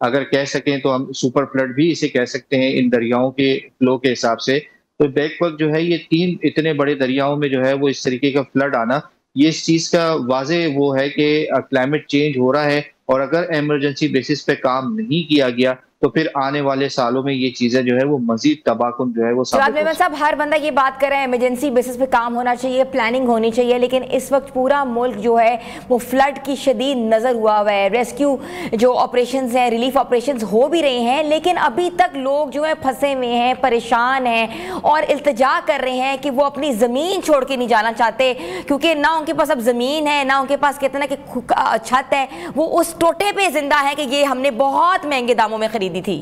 اگر کہہ سکیں تو ہم سپر فلڈ بھی اسے کہہ سکتے ہیں ان دریاؤں کے فلو کے حساب سے. تو بیک وقت جو ہے یہ 3 اتنے بڑے دریاؤں میں جو ہے وہ اس طریقے کا فلڈ آنا، یہ اس چیز کا واضح وہ ہے کہ کلائمیٹ چینج ہو رہا ہے، اور اگر ایمرجنسی بیسس پہ کام نہیں کیا گیا تو پھر آنے والے سالوں میں یہ چیزیں جو ہے وہ مزید تباہ کن جو ہے وہ جواد ثابت ہو میمن سکتی صاحب، ہر بندہ یہ بات کر رہا ہے ایمرجنسی بیسس پہ کام ہونا چاہیے، پلاننگ ہونی چاہیے، لیکن اس وقت پورا ملک جو ہے وہ فلڈ کی شدید نظر ہوا ہے. ریسکیو جو آپریشنز ہیں، ریلیف آپریشنز ہو بھی رہے ہیں، لیکن ابھی تک لوگ جو ہیں پھنسے ہوئے ہیں، پریشان ہیں اور التجا کر رہے ہیں کہ وہ اپنی زمین چھوڑ کے نہیں جانا چاہتے، کیونکہ نہ ان کے پاس اب زمین ہے، نہ ان کے پاس کہتے ہیں نا کہ چھت ہے، وہ اس ٹوٹے پہ زندہ ہے کہ یہ ہم نے بہت مہنگے داموں میں خریدی تھی.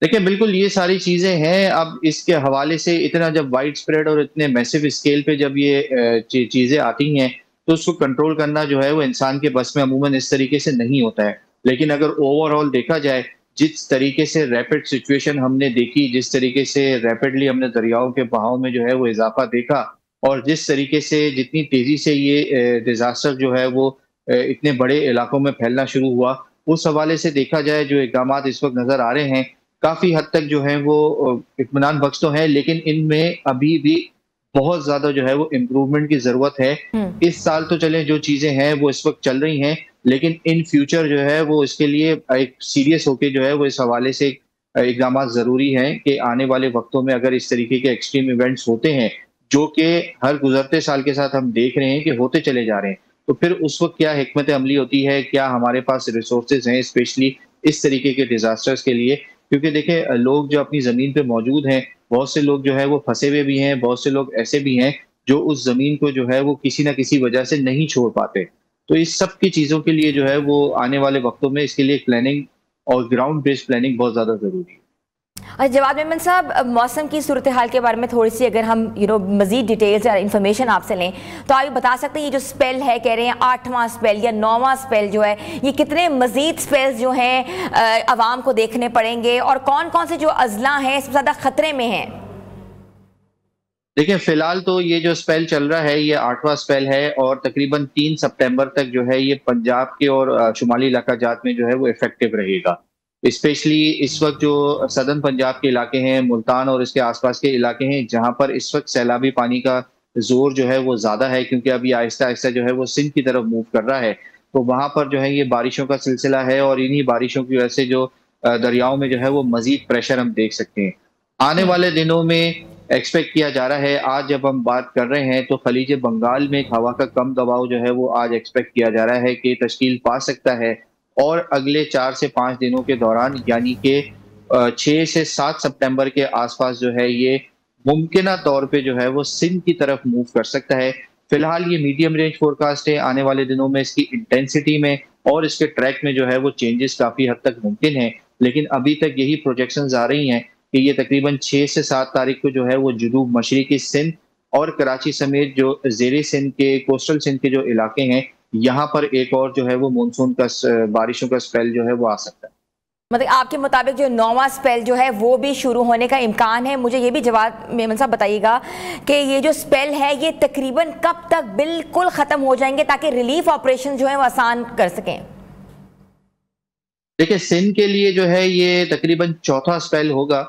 دیکھیں بالکل یہ ساری چیزیں ہیں. اب اس کے حوالے سے اتنا جب وائڈ سپریڈ اور اتنے میسو اسکیل پہ جب یہ چیزیں آتی ہیں تو اس کو کنٹرول کرنا جو ہے وہ انسان کے بس میں عموماً اس طریقے سے نہیں ہوتا ہے. لیکن اگر اوور آل دیکھا جائے، جس طریقے سے ریپڈ سچویشن ہم نے دیکھی، جس طریقے سے ریپڈلی ہم نے دریاؤں کے بہاؤ میں جو ہے وہ اضافہ دیکھا، اور جس طریقے سے جتنی تیزی سے یہ ڈیزاسٹر جو ہے وہ اتنے بڑے علاقوں میں پھیلنا شروع ہوا، اس حوالے سے دیکھا جائے جو اقدامات اس وقت نظر آ رہے ہیں کافی حد تک جو ہے وہ اطمینان بخش تو ہیں، لیکن ان میں ابھی بھی بہت زیادہ جو ہے وہ امپروومنٹ کی ضرورت ہے. اس سال تو چلیں جو چیزیں ہیں وہ اس وقت چل رہی ہیں، لیکن ان فیوچر جو ہے وہ اس کے لیے ایک سیریس ہو کے جو ہے وہ اس حوالے سے اقدامات ضروری ہیں کہ آنے والے وقتوں میں اگر اس طریقے کے ایکسٹریم ایونٹس ہوتے ہیں جو کہ ہر گزرتے سال کے ساتھ ہم دیکھ رہے ہیں کہ ہوتے چلے جا رہے ہیں، تو پھر اس وقت کیا حکمت عملی ہوتی ہے، کیا ہمارے پاس ریسورسز ہیں اسپیشلی اس طریقے کے ڈیزاسٹرز کے لیے. کیونکہ دیکھیں لوگ جو اپنی زمین پہ موجود ہیں، بہت سے لوگ جو ہے وہ پھنسے ہوئے بھی ہیں، بہت سے لوگ ایسے بھی ہیں جو اس زمین کو جو ہے وہ کسی نہ کسی وجہ سے نہیں چھوڑ پاتے. تو اس سب کی چیزوں کے لیے جو ہے وہ آنے والے وقتوں میں اس کے لیے پلاننگ اور گراؤنڈ بیس پلاننگ بہت زیادہ ضروری ہے. جواد میمن صاحب، موسم کی صورتحال کے بارے میں تھوڑی سی اگر ہم مزید ڈیٹیلز یا انفارمیشن آپ سے لیں تو آپ بتا سکتے ہیں یہ جو سپیل ہے، کہہ رہے ہیں 8واں سپیل یا 9واں سپیل جو ہے، یہ کتنے مزید سپیلز جو ہیں عوام کو دیکھنے پڑیں گے، اور کون کون سے جو اضلاع ہیں سب سے زیادہ خطرے میں ہیں؟ دیکھیں فی الحال تو یہ جو سپیل چل رہا ہے یہ 8واں سپیل ہے، اور تقریباً 3 سپٹمبر تک جو ہے یہ پنجاب کے اور شمالی علاقہ جات میں جو ہے وہ افیکٹو رہے گا. اسپیشلی اس وقت جو سدرن پنجاب کے علاقے ہیں، ملتان اور اس کے آس پاس کے علاقے ہیں، جہاں پر اس وقت سیلابی پانی کا زور جو ہے وہ زیادہ ہے، کیونکہ ابھی آہستہ آہستہ جو ہے وہ سندھ کی طرف موو کر رہا ہے، تو وہاں پر جو ہے یہ بارشوں کا سلسلہ ہے، اور انہی بارشوں کی وجہ سے جو دریاؤں میں جو ہے وہ مزید پریشر ہم دیکھ سکتے ہیں. آنے والے دنوں میں ایکسپیکٹ کیا جا رہا ہے، آج جب ہم بات کر رہے ہیں تو خلیج بنگال میں ایک ہوا کا کم دباؤ جو ہے وہ آج ایکسپیکٹ کیا جا رہا ہے کہ تشکیل پا سکتا ہے، اور اگلے 4 سے 5 دنوں کے دوران یعنی کہ 6 سے 7 سپٹمبر کے آس پاس جو ہے یہ ممکنہ طور پہ جو ہے وہ سندھ کی طرف موو کر سکتا ہے. فی الحال یہ میڈیم رینج فورکاسٹ ہے، آنے والے دنوں میں اس کی انٹینسٹی میں اور اس کے ٹریک میں جو ہے وہ چینجز کافی حد تک ممکن ہیں، لیکن ابھی تک یہی پروجیکشنز آ رہی ہیں کہ یہ تقریباً 6 سے 7 تاریخ کو جو ہے وہ جنوب مشرقی سندھ اور کراچی سمیت جو زیر سندھ کے کوسٹل سندھ کے جو علاقے ہیں یہاں پر ایک اور جو ہے وہ مونسون کا بارشوں کا سپیل جو ہے وہ آ سکتا ہے. مطلب آپ کے مطابق جو 9واں سپیل جو ہے وہ بھی شروع ہونے کا امکان ہے. مجھے یہ بھی جواد میمن صاحب بتائیے گا کہ یہ جو سپیل ہے یہ تقریباً کب تک بالکل ختم ہو جائیں گے تاکہ ریلیف آپریشن جو ہے وہ آسان کر سکیں؟ دیکھیں سندھ کے لیے جو ہے یہ تقریباً 4تھا سپیل ہوگا،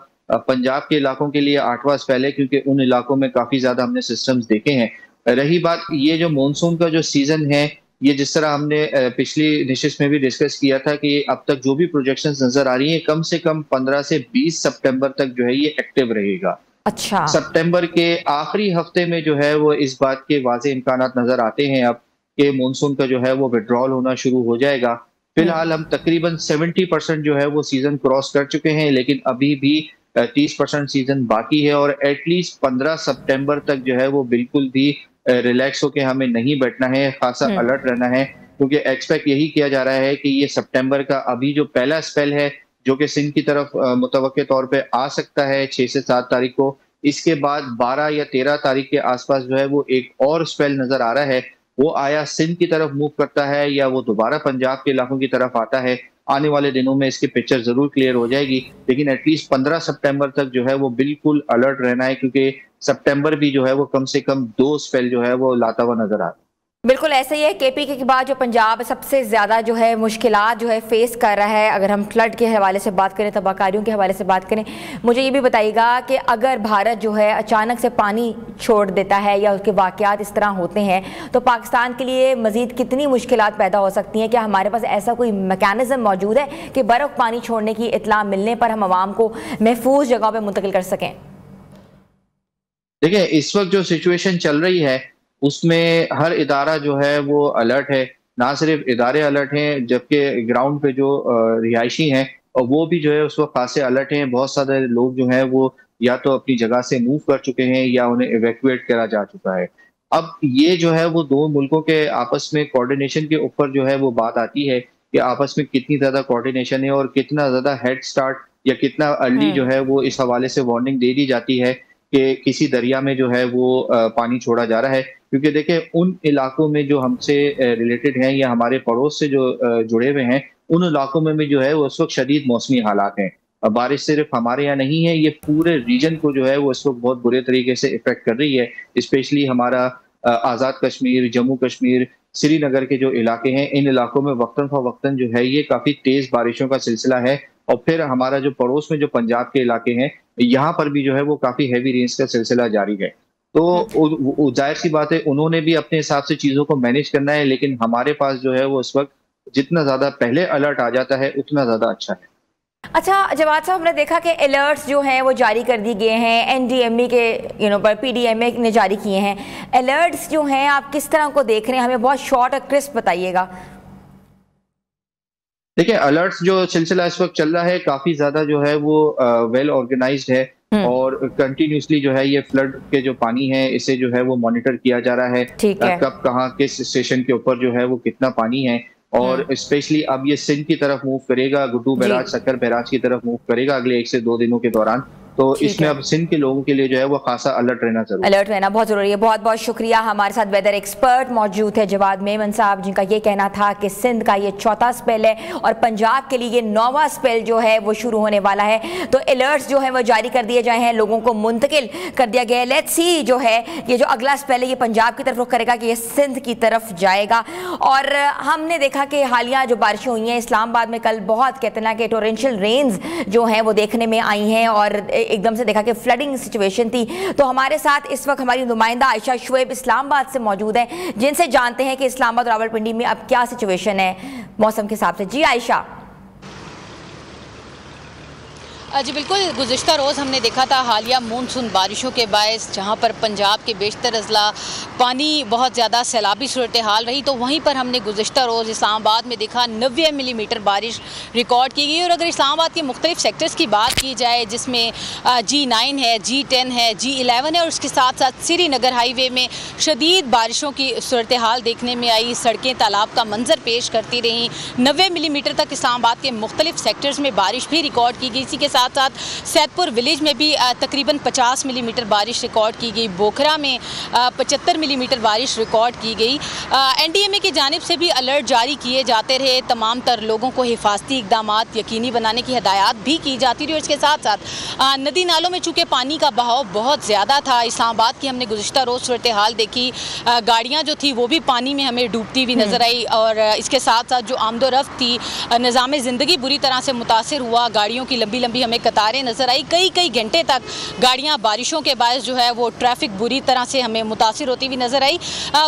پنجاب کے علاقوں کے لیے 8واں سپیل ہے، کیونکہ ان علاقوں میں کافی زیادہ ہم نے سسٹمز دیکھے ہیں. رہی بات یہ جو مونسون کا جو سیزن ہے، یہ جس طرح ہم نے پچھلی نشست میں بھی ڈسکس کیا تھا کہ اب تک جو بھی پروجیکشنز نظر آ رہی ہیں کم سے کم 15 سے 20 سپٹمبر تک جو ہے یہ ایکٹیو رہے گا. اچھا. سپٹمبر کے آخری ہفتے میں جو ہے وہ اس بات کے واضح امکانات نظر آتے ہیں اب کہ مونسون کا جو ہے وہ وڈرال ہونا شروع ہو جائے گا. فی الحال ہم تقریباً 70% جو ہے وہ سیزن کراس کر چکے ہیں، لیکن ابھی بھی 30% سیزن باقی ہے، اور ایٹ لیسٹ 15 سپٹمبر تک جو ہے وہ بالکل بھی ریلیکس ہو کے ہمیں نہیں بیٹھنا ہے، خاصا الرٹ رہنا ہے، کیونکہ ایکسپیکٹ یہی کیا جا رہا ہے کہ یہ سپٹمبر کا ابھی جو پہلا سپیل ہے جو کہ سندھ کی طرف متوقع طور پہ آ سکتا ہے 6 سے 7 تاریخ کو، اس کے بعد 12 یا 13 تاریخ کے آس پاس جو ہے وہ ایک اور سپیل نظر آ رہا ہے. وہ آیا سندھ کی طرف موو کرتا ہے یا وہ دوبارہ پنجاب کے علاقوں کی طرف آتا ہے، آنے والے دنوں میں اس کی پکچر ضرور کلیئر ہو جائے گی، لیکن ایٹ لیسٹ 15 سپٹمبر تک جو ہے وہ بالکل الرٹ رہنا ہے، کیونکہ سپٹمبر بھی جو ہے وہ کم سے کم 2 سپیل جو ہے وہ لاتا ہوا نظر آتا ہے. بالکل ایسا ہی ہے. کے پی کے بعد جو پنجاب سب سے زیادہ جو ہے مشکلات جو ہے فیس کر رہا ہے. اگر ہم فلڈ کے حوالے سے بات کریں, تباہ کاریوں کے حوالے سے بات کریں, مجھے یہ بھی بتائیے گا کہ اگر بھارت جو ہے اچانک سے پانی چھوڑ دیتا ہے یا اس کے واقعات اس طرح ہوتے ہیں تو پاکستان کے لیے مزید کتنی مشکلات پیدا ہو سکتی ہیں؟ کیا ہمارے پاس ایسا کوئی میکانزم موجود ہے کہ برف پانی چھوڑنے کی اطلاع ملنے پر ہم عوام کو محفوظ جگہوں پہ منتقل کر سکیں؟ دیکھیں اس وقت جو سچویشن چل رہی ہے اس میں ہر ادارہ جو ہے وہ الرٹ ہے. نہ صرف ادارے الرٹ ہیں جبکہ گراؤنڈ پہ جو رہائشی ہیں اور وہ بھی جو ہے اس وقت خاصے الرٹ ہیں. بہت سارے لوگ جو ہیں وہ یا تو اپنی جگہ سے موو کر چکے ہیں یا انہیں ایویکویٹ کرا جا چکا ہے. اب یہ جو ہے وہ دو ملکوں کے آپس میں کوارڈینیشن کے اوپر جو ہے وہ بات آتی ہے کہ آپس میں کتنی زیادہ کوارڈینیشن ہے اور کتنا زیادہ ہیڈ سٹارٹ یا کتنا ارلی جو ہے وہ اس حوالے سے وارننگ دے دی جاتی ہے کہ کسی دریا میں جو ہے وہ پانی چھوڑا جا رہا ہے. کیونکہ دیکھیں ان علاقوں میں جو ہم سے ریلیٹڈ ہیں یا ہمارے پڑوس سے جو جڑے ہوئے ہیں ان علاقوں میں جو ہے وہ اس وقت شدید موسمی حالات ہیں. بارش صرف ہمارے یہاں نہیں ہے, یہ پورے ریجن کو جو ہے وہ اس وقت بہت برے طریقے سے افیکٹ کر رہی ہے. اسپیشلی ہمارا آزاد کشمیر, جموں کشمیر, سری نگر کے جو علاقے ہیں ان علاقوں میں وقتاً فوقتاً جو ہے یہ کافی تیز بارشوں کا سلسلہ ہے. اور پھر ہمارا جو پڑوس میں جو پنجاب کے علاقے ہیں یہاں پر بھی جو ہے وہ کافی ہیوی رینز کا سلسلہ جاری ہے. تو ظاہر سی بات ہے انہوں نے بھی اپنے حساب سے چیزوں کو مینیج کرنا ہے, لیکن ہمارے پاس جو ہے وہ اس وقت جتنا زیادہ پہلے الرٹ آ جاتا ہے اتنا زیادہ اچھا ہے. اچھا جواد صاحب, ہم نے دیکھا کہ الرٹس جو ہیں وہ جاری کر دی گئے ہیں, این ڈی ایم ای کے پر پی ڈی ایم اے نے جاری کیے ہیں. الرٹس جو ہیں آپ کس طرح کو دیکھ رہے ہیں؟ ہمیں بہت شارٹ اور کرسپ بتائیے گا. دیکھیں الرٹس جو سلسلہ اس وقت چل رہا ہے کافی زیادہ جو ہے وہ ویل آرگنائزڈ ہے اور کنٹینیوسلی جو ہے یہ فلڈ کے جو پانی ہے اسے جو ہے وہ مانیٹر کیا جا رہا ہے. کب کہاں کس اسٹیشن کے اوپر جو ہے وہ کتنا پانی ہے, اور اسپیشلی اب یہ سندھ کی طرف موو کرے گا, گڈو بیراج, سکر بیراج کی طرف موو کرے گا اگلے 1 سے 2 دنوں کے دوران. تو اس میں اب سندھ کے لوگوں کے لیے جو ہے وہ خاصا الرٹ رہنا ضروری ہے. الرٹ رہنا بہت ضروری ہے. بہت بہت شکریہ. ہمارے ساتھ ویدر ایکسپرٹ موجود ہے جواد میمن صاحب, جن کا یہ کہنا تھا کہ سندھ کا یہ 4تھا اسپیل ہے اور پنجاب کے لیے یہ 9واں اسپیل جو ہے وہ شروع ہونے والا ہے. تو الرٹس جو ہیں وہ جاری کر دیے جائے ہیں, لوگوں کو منتقل کر دیا گیا ہے. لیٹس سی جو ہے یہ جو اگلا اسپیل ہے یہ پنجاب کی طرف رخ کرے گا کہ یہ سندھ کی طرف جائے گا. اور ہم نے دیکھا کہ حالیہ جو بارشیں ہوئی ہیں اسلام آباد میں کل بہت کہتے ہیں کہ ٹورینشل رینز جو ہیں وہ دیکھنے میں آئی ہیں اور ایک دم سے دیکھا کہ فلڈنگ سچویشن تھی. تو ہمارے ساتھ اس وقت ہماری نمائندہ عائشہ شعیب اسلام آباد سے موجود ہیں, جن سے جانتے ہیں کہ اسلام آباد راولپنڈی میں اب کیا سچویشن ہے موسم کے حساب سے. جی عائشہ. جی بالکل, گزشتہ روز ہم نے دیکھا تھا حالیہ مونسون بارشوں کے باعث جہاں پر پنجاب کے بیشتر اضلاع پانی بہت زیادہ سیلابی صورتحال رہی, تو وہیں پر ہم نے گزشتہ روز اسلام آباد میں دیکھا 90 ملی میٹر بارش ریکارڈ کی گئی. اور اگر اسلام آباد کے مختلف سیکٹرز کی بات کی جائے جس میں G9 ہے, G10 ہے, G11 ہے, اور اس کے ساتھ ساتھ سری نگر ہائی وے میں شدید بارشوں کی صورتحال دیکھنے میں آئی. سڑکیں تالاب کا منظر پیش کرتی رہیں. 90 ملی میٹر تک اسلام آباد کے مختلف سیکٹرز میں بارش بھی ریکارڈ کی گئی. اسی کے ساتھ ساتھ سید پور ولیج میں بھی تقریباً 50 ملی میٹر بارش ریکارڈ کی گئی. بوکھرا میں 75 ملی میٹر بارش ریکارڈ کی گئی. این ڈی ایم اے کی جانب سے بھی الرٹ جاری کیے جاتے رہے, تمام تر لوگوں کو حفاظتی اقدامات یقینی بنانے کی ہدایات بھی کی جاتی رہی. اور اس کے ساتھ ساتھ ندی نالوں میں چونکہ پانی کا بہاؤ بہت زیادہ تھا, اسلام آباد کی ہم نے گزشتہ روز صورتحال دیکھی, گاڑیاں جو تھی وہ بھی پانی میں ہمیں ڈوبتی ہوئی نظر آئی. اور اس کے ساتھ ساتھ جو آمد و رفت تھی, نظام زندگی بری طرح سے متاثر ہوا. گاڑیوں کی لمبی لمبی ہمیں قطاریں نظر آئی. کئی گھنٹے تک گاڑیاں بارشوں کے باعث جو ہے وہ ٹریفک بری طرح سے ہمیں متاثر ہوتی ہوئی نظر آئی.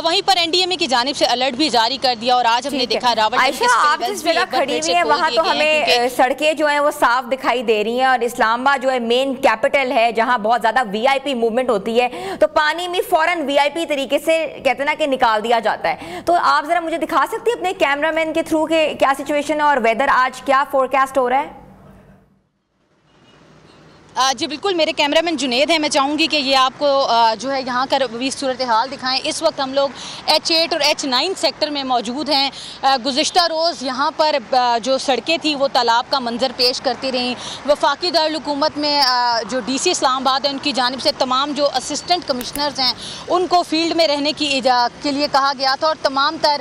وہیں پر این ڈی ایم اے کی جانب سے الرٹ بھی جاری کر دیا. اور آج ہم نے دیکھا عائشہ آپ جس جگہ کھڑی ہوئی ہیں وہاں تو ہمیں سڑکیں جو ہیں وہ صاف دکھائی دے رہی ہیں, اور اسلام آباد جو ہے مین کیپٹل ہے جہاں بہت زیادہ وی آئی پی موومنٹ ہوتی ہے, تو پانی میں فوراً وی آئی پی طریقے سے کہتے ہیں نا کہ نکال دیا جاتا ہے. تو آپ ذرا مجھے دکھا سکتی ہیں اپنے کیمرہ مین کے تھرو کہ کیا سچویشن ہے اور ویدر آج کیا فورکاسٹ ہو رہا ہے؟ جی بالکل, میرے کیمرہ مین جنید ہیں, میں چاہوں گی کہ یہ آپ کو جو ہے یہاں کا بھی صورتحال دکھائیں. اس وقت ہم لوگ H8 اور H9 سیکٹر میں موجود ہیں. گزشتہ روز یہاں پر جو سڑکیں تھیں وہ تالاب کا منظر پیش کرتی رہیں. وفاقی دارالحکومت میں جو ڈی سی اسلام آباد ہے ان کی جانب سے تمام جو اسسٹنٹ کمشنرز ہیں ان کو فیلڈ میں رہنے کے لیے کہا گیا تھا, اور تمام تر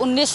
19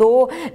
2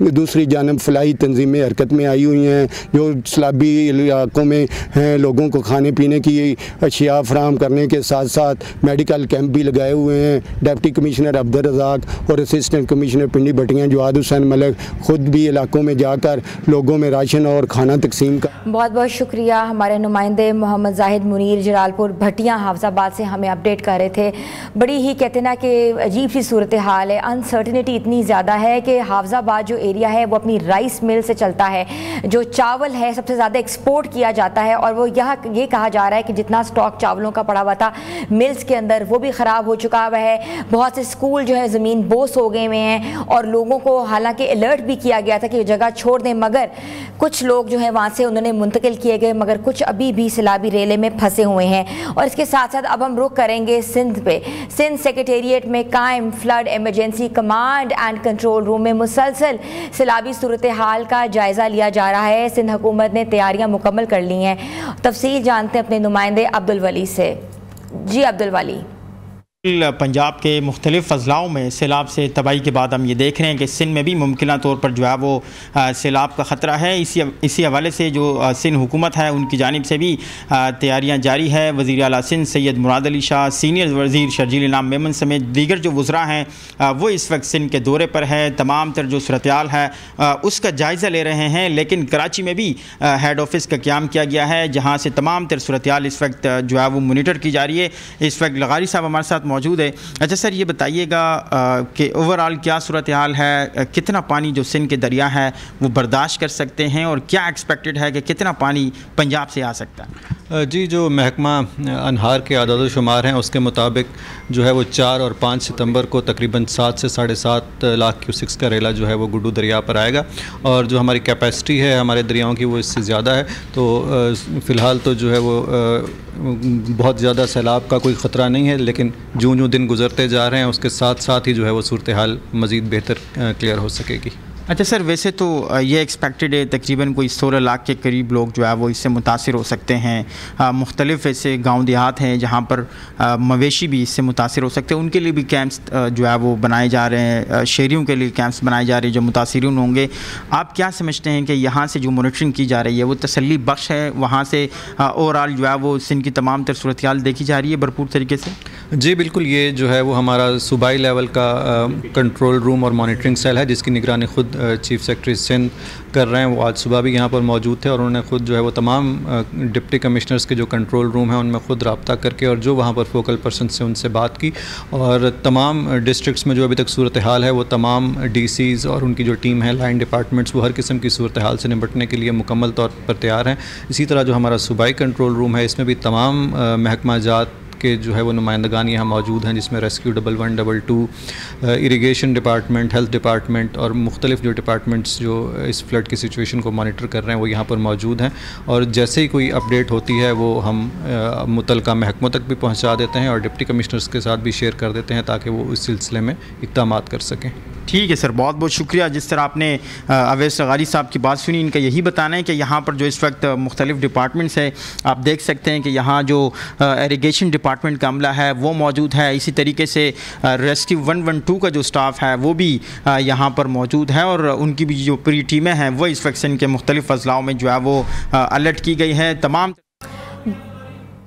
دوسری جانب فلاحی تنظیمیں حرکت میں آئی ہوئی ہیں جو سیلابی علاقوں میں ہیں، لوگوں کو کھانے پینے کی اشیاء فراہم کرنے کے ساتھ ساتھ میڈیکل کیمپ بھی لگائے ہوئے ہیں۔ ڈپٹی کمشنر عبدالرزاق اور اسسٹنٹ کمشنر پنڈی بٹیاں جواد حسین ملک خود بھی علاقوں میں جا کر لوگوں میں راشن اور کھانا تقسیم کا۔ بہت بہت شکریہ۔ ہمارے نمائندے محمد زاہد منیر جلال پور بھٹیاں حافظ آباد سے ہمیں اپڈیٹ کر رہے تھے۔ بڑی ہی کہتے ہیں نا کہ عجیب سی صورتحال ہے، انسرٹنٹی اتنی زیادہ ہے کہ حافظ آباد جو ایریا ہے وہ اپنی رائس مل سے چلتا ہے، جو چاول ہے سب سے زیادہ ایکسپورٹ کیا جاتا ہے، اور وہ یہاں یہ کہا جا رہا ہے کہ جتنا سٹاک چاولوں کا پڑا ہوا تھا ملز کے اندر وہ بھی خراب ہو چکا ہوا ہے۔ بہت سے اسکول جو ہے زمین بوس ہو گئے ہوئے ہیں، اور لوگوں کو حالانکہ الرٹ بھی کیا گیا تھا کہ یہ جگہ چھوڑ دیں، مگر کچھ لوگ جو ہیں وہاں سے انہوں نے منتقل کیے گئے، مگر کچھ ابھی بھی سیلابی ریلے میں پھنسے ہوئے ہیں۔ اور اس کے ساتھ ساتھ اب ہم رخ کریں گے سندھ پہ۔ سندھ سیکریٹریٹ میں قائم flood emergency command and control room میں مسلسل سیلابی صورتحال کا جائزہ لیا جا رہا ہے۔ سندھ حکومت نے تیاریاں مکمل کر لی ہیں۔ تفصیل جانتے ہیں اپنے نمائندے عبدالولی سے۔ جی عبدالولی۔ پنجاب کے مختلف اضلاعوں میں سیلاب سے تباہی کے بعد ہم یہ دیکھ رہے ہیں کہ سندھ میں بھی ممکنہ طور پر جو ہے وہ سیلاب کا خطرہ ہے۔ اسی حوالے سے جو سندھ حکومت ہے ان کی جانب سے بھی تیاریاں جاری ہے۔ وزیر اعلیٰ سندھ سید مراد علی شاہ، سینئر وزیر شرجیل انعام میمن سمیت دیگر جو وزراء ہیں وہ اس وقت سندھ کے دورے پر ہے۔ تمام تر جو صورتحال ہے اس کا جائزہ لے رہے ہیں، لیکن کراچی میں بھی ہیڈ آفس کا قیام کیا گیا ہے جہاں سے تمام تر صورتحال اس وقت جو ہے وہ مانیٹر کی جا رہی ہے۔ اس وقت لغاری صاحب ہمارے ساتھ موجود ہے۔ اچھا سر، یہ بتائیے گا کہ اوورآل کیا صورتحال ہے، کتنا پانی جو سندھ کے دریا ہے وہ برداشت کر سکتے ہیں، اور کیا ایکسپیکٹڈ ہے کہ کتنا پانی پنجاب سے آ سکتا ہے؟ جی، جو محکمہ انہار کے اعداد و شمار ہیں اس کے مطابق جو ہے وہ 4 اور 5 ستمبر کو تقریباً 7 سے 7.5 لاکھ کیوسکس کا ریلا جو ہے وہ گڈو دریا پر آئے گا، اور جو ہماری کیپیسٹی ہے ہمارے دریاؤں کی وہ اس سے زیادہ ہے۔ تو فی الحال تو جو ہے وہ بہت زیادہ سیلاب کا کوئی خطرہ نہیں ہے، لیکن جو دن گزرتے جا رہے ہیں اس کے ساتھ ساتھ ہی جو ہے وہ صورتحال مزید بہتر کلیئر ہو سکے گی۔ اچھا سر، ویسے تو یہ ایکسپیکٹڈ ہے تقریباً کوئی 16 لاکھ کے قریب لوگ جو ہے وہ اس سے متاثر ہو سکتے ہیں۔ مختلف ایسے گاؤں دیہات ہیں جہاں پر مویشی بھی اس سے متاثر ہو سکتے ہیں، ان کے لیے بھی کیمپس جو ہے وہ بنائے جا رہے ہیں، شہریوں کے لیے کیمپس بنائے جا رہے ہیں جو متاثرین ہوں گے۔ آپ کیا سمجھتے ہیں کہ یہاں سے جو مانیٹرنگ کی جا رہی ہے وہ تسلی بخش ہے؟ وہاں سے اوورآل جو ہے وہ سندھ کی تمام تر صورتحال دیکھی جا رہی ہے بھرپور طریقے سے؟ جی بالکل، یہ جو ہے وہ ہمارا صوبائی لیول کا کنٹرول روم اور مانیٹرنگ سیل ہے جس کی نگرانی خود چیف سیکرٹری سندھ کر رہے ہیں۔ وہ آج صبح بھی یہاں پر موجود تھے، اور انہوں نے خود جو ہے وہ تمام ڈپٹی کمشنرز کے جو کنٹرول روم ہیں ان میں خود رابطہ کر کے، اور جو وہاں پر فوکل پرسن سے ان سے بات کی، اور تمام ڈسٹرکٹس میں جو ابھی تک صورتحال ہے وہ تمام ڈی سیز اور ان کی جو ٹیم ہے لائن ڈپارٹمنٹس وہ ہر قسم کی صورتحال سے نمٹنے کے لیے مکمل طور پر تیار ہیں۔ اسی طرح جو ہمارا صوبائی کنٹرول روم ہے اس میں بھی تمام محکمہ جات کے جو ہے وہ نمائندگان یہاں موجود ہیں، جس میں rescue 1122، irrigation department, health department اور مختلف جو ڈپارٹمنٹس جو اس فلڈ کی سچویشن کو مانیٹر کر رہے ہیں وہ یہاں پر موجود ہیں، اور جیسے ہی کوئی اپڈیٹ ہوتی ہے وہ ہم متعلقہ محکموں تک بھی پہنچا دیتے ہیں اور ڈپٹی کمشنرز کے ساتھ بھی شیئر کر دیتے ہیں تاکہ وہ اس سلسلے میں اقدامات کر سکیں۔ ٹھیک ہے سر، بہت بہت شکریہ۔ جس طرح آپ نے اویس لغاری صاحب کی بات سنی، ان کا یہی بتانا ہے کہ یہاں پر جو اس وقت مختلف ڈپارٹمنٹس ہیں، آپ دیکھ سکتے ہیں کہ یہاں جو ایریگیشن ڈپارٹمنٹ کا عملہ ہے وہ موجود ہے، اسی طریقے سے ریسکیو 112 کا جو سٹاف ہے وہ بھی یہاں پر موجود ہے، اور ان کی بھی جو پوری ٹیمیں ہیں وہ اس وقت سندھ کے مختلف اضلاعوں میں جو ہے وہ الرٹ کی گئی ہے۔ تمام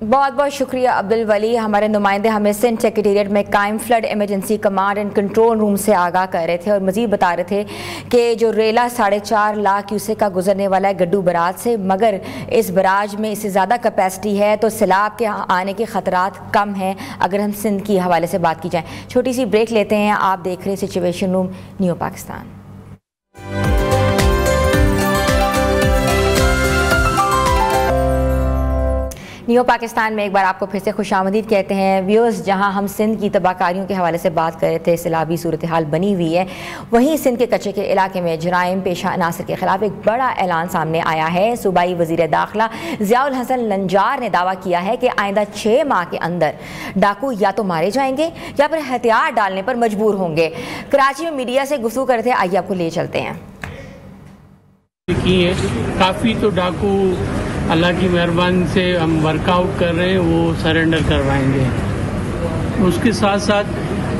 بہت بہت شکریہ عبدالولی۔ ہمارے نمائندے ہمیں سندھ سیکریٹریٹ میں قائم flood emergency command and control room سے آگاہ کر رہے تھے، اور مزید بتا رہے تھے کہ جو ریلا 4.5 لاکھ کیوسک کا گزرنے والا ہے گڈو براج سے، مگر اس براج میں اس سے زیادہ کیپیسٹی ہے، تو سیلاب کے آنے کے خطرات کم ہیں اگر ہم سندھ کی حوالے سے بات کی جائیں۔ چھوٹی سی بریک لیتے ہیں، آپ دیکھ رہے سچویشن روم نیو پاکستان۔ نیو پاکستان میں ایک بار آپ کو پھر سے خوش آمدید کہتے ہیں ویورز۔ جہاں ہم سندھ کی تباہ کاریوں کے حوالے سے بات کر رہے تھے، سیلابی صورتحال بنی ہوئی ہے، وہیں سندھ کے کچے کے علاقے میں جرائم پیشہ عناصر کے خلاف ایک بڑا اعلان سامنے آیا ہے۔ صوبائی وزیر داخلہ ضیاء الحسن لنجار نے دعویٰ کیا ہے کہ آئندہ 6 ماہ کے اندر ڈاکو یا تو مارے جائیں گے یا پھر ہتھیار ڈالنے پر مجبور ہوں گے۔ کراچی میں میڈیا سے گفتگو کر رہے تھے، آئیے آپ کو لے چلتے ہیں۔ کافی تو ڈاکو اللہ کی مہربانی سے ہم ورک آؤٹ کر رہے ہیں، وہ سرنڈر کروائیں گے۔ اس کے ساتھ ساتھ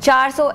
400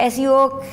SCO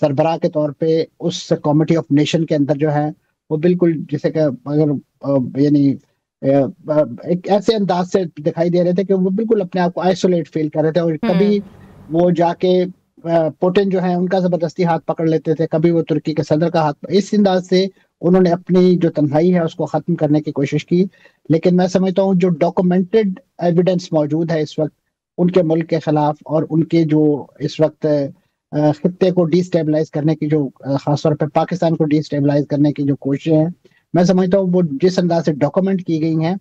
سربراہ کے طور پہ اس کمیٹی آف نیشن کے اندر جو ہے وہ بالکل جیسے کہ اگر یعنی ایک ایسے انداز سے دکھائی دے رہے تھے کہ وہ بالکل اپنے آپ کو آئسولیٹ فیل کر رہے تھے، اور کبھی وہ جا کے پوٹن جو ہے ان کا زبردستی ہاتھ پکڑ لیتے تھے، کبھی وہ ترکی کے صدر کا ہاتھ. اس انداز سے انہوں نے اپنی جو تنہائی ہے اس کو ختم کرنے کی کوشش کی. لیکن میں سمجھتا ہوں جو ڈاکومنٹڈ ایویڈنس موجود ہے اس وقت ان کے ملک کے خلاف، اور ان کے جو اس وقت خطے کو ڈی اسٹیبلائز کرنے کی جو خاص طور پہ پاکستان کو ڈی اسٹیبلائز کرنے کی جو کوششیں ہیں، میں سمجھتا ہوں وہ جس انداز سے ڈاکومنٹ کی گئی ہیں،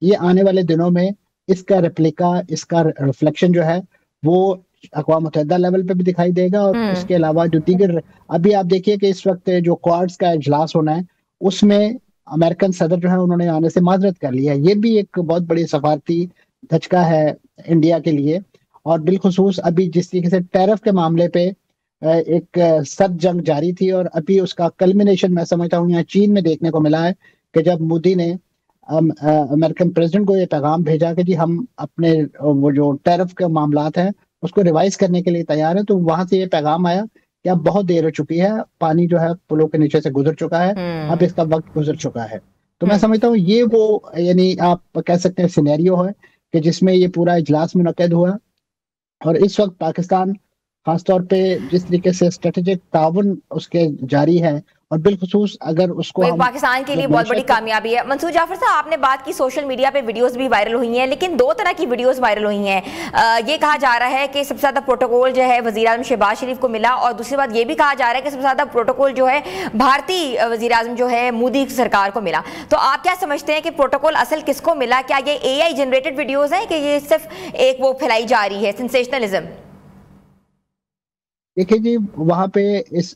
یہ آنے والے دنوں میں اس کا ریپلیکا، اس کا ریفلیکشن جو ہے وہ اقوام متحدہ لیول پہ بھی دکھائی دے گا. اور اس کے علاوہ جو دیگر ابھی آپ دیکھیے کہ اس وقت جو کوارٹز کا اجلاس ہونا ہے اس میں امریکن صدر جو ہے انہوں نے آنے سے معذرت کر لیا ہے. یہ بھی ایک بہت بڑی سفارتی دھچکا ہے انڈیا کے لیے. اور بالخصوص ابھی جس طریقے سے ٹیرف کے معاملے پہ ایک سخت جنگ جاری تھی، اور ابھی اس کا کلمینیشن میں سمجھتا ہوں یہاں چین میں دیکھنے کو ملا ہے کہ جب مودی نے امریکن پریزیڈنٹ کو یہ پیغام بھیجا کہ جی ہم اپنے وہ جو ٹیرف کے معاملات ہیں اس کو ریوائز کرنے کے لیے تیار ہیں، تو وہاں سے یہ پیغام آیا کہ اب بہت دیر ہو چکی ہے، پانی جو ہے پلوں کے نیچے سے گزر چکا ہے، اب اس کا وقت گزر چکا ہے. تو میں سمجھتا ہوں یہ وہ یعنی آپ کہہ سکتے ہیں سینیریو ہے کہ جس میں یہ پورا اجلاس منعقد ہوا. اور اس وقت پاکستان خاص طور پہ جس طریقے سے اسٹریٹجک تعاون اس کے جاری ہے، اور بالخصوص اگر اس کو پاکستان کے لیے بہت بڑی کامیابی ہے. منصور جعفر صاحب، آپ نے بات کی سوشل میڈیا پہ ویڈیوز بھی وائرل ہوئی ہیں، لیکن دو طرح کی ویڈیوز وائرل ہوئی ہیں. یہ کہا جا رہا ہے کہ سب سے زیادہ پروٹوکول جو ہے وزیر اعظم شہباز شریف کو ملا، اور دوسری بات یہ بھی کہا جا رہا ہے کہ سب سے زیادہ پروٹوکول جو ہے بھارتی وزیر اعظم جو ہے مودی سرکار کو ملا. تو آپ کیا سمجھتے ہیں کہ پروٹوکول اصل کس کو ملا؟ کیا یہ اے آئی جنریٹڈ ویڈیوز ہیں کہ یہ صرف ایک وہ پھیلائی جا رہی ہے سینسیشنلزم؟ دیکھیے جی، وہاں پہ اس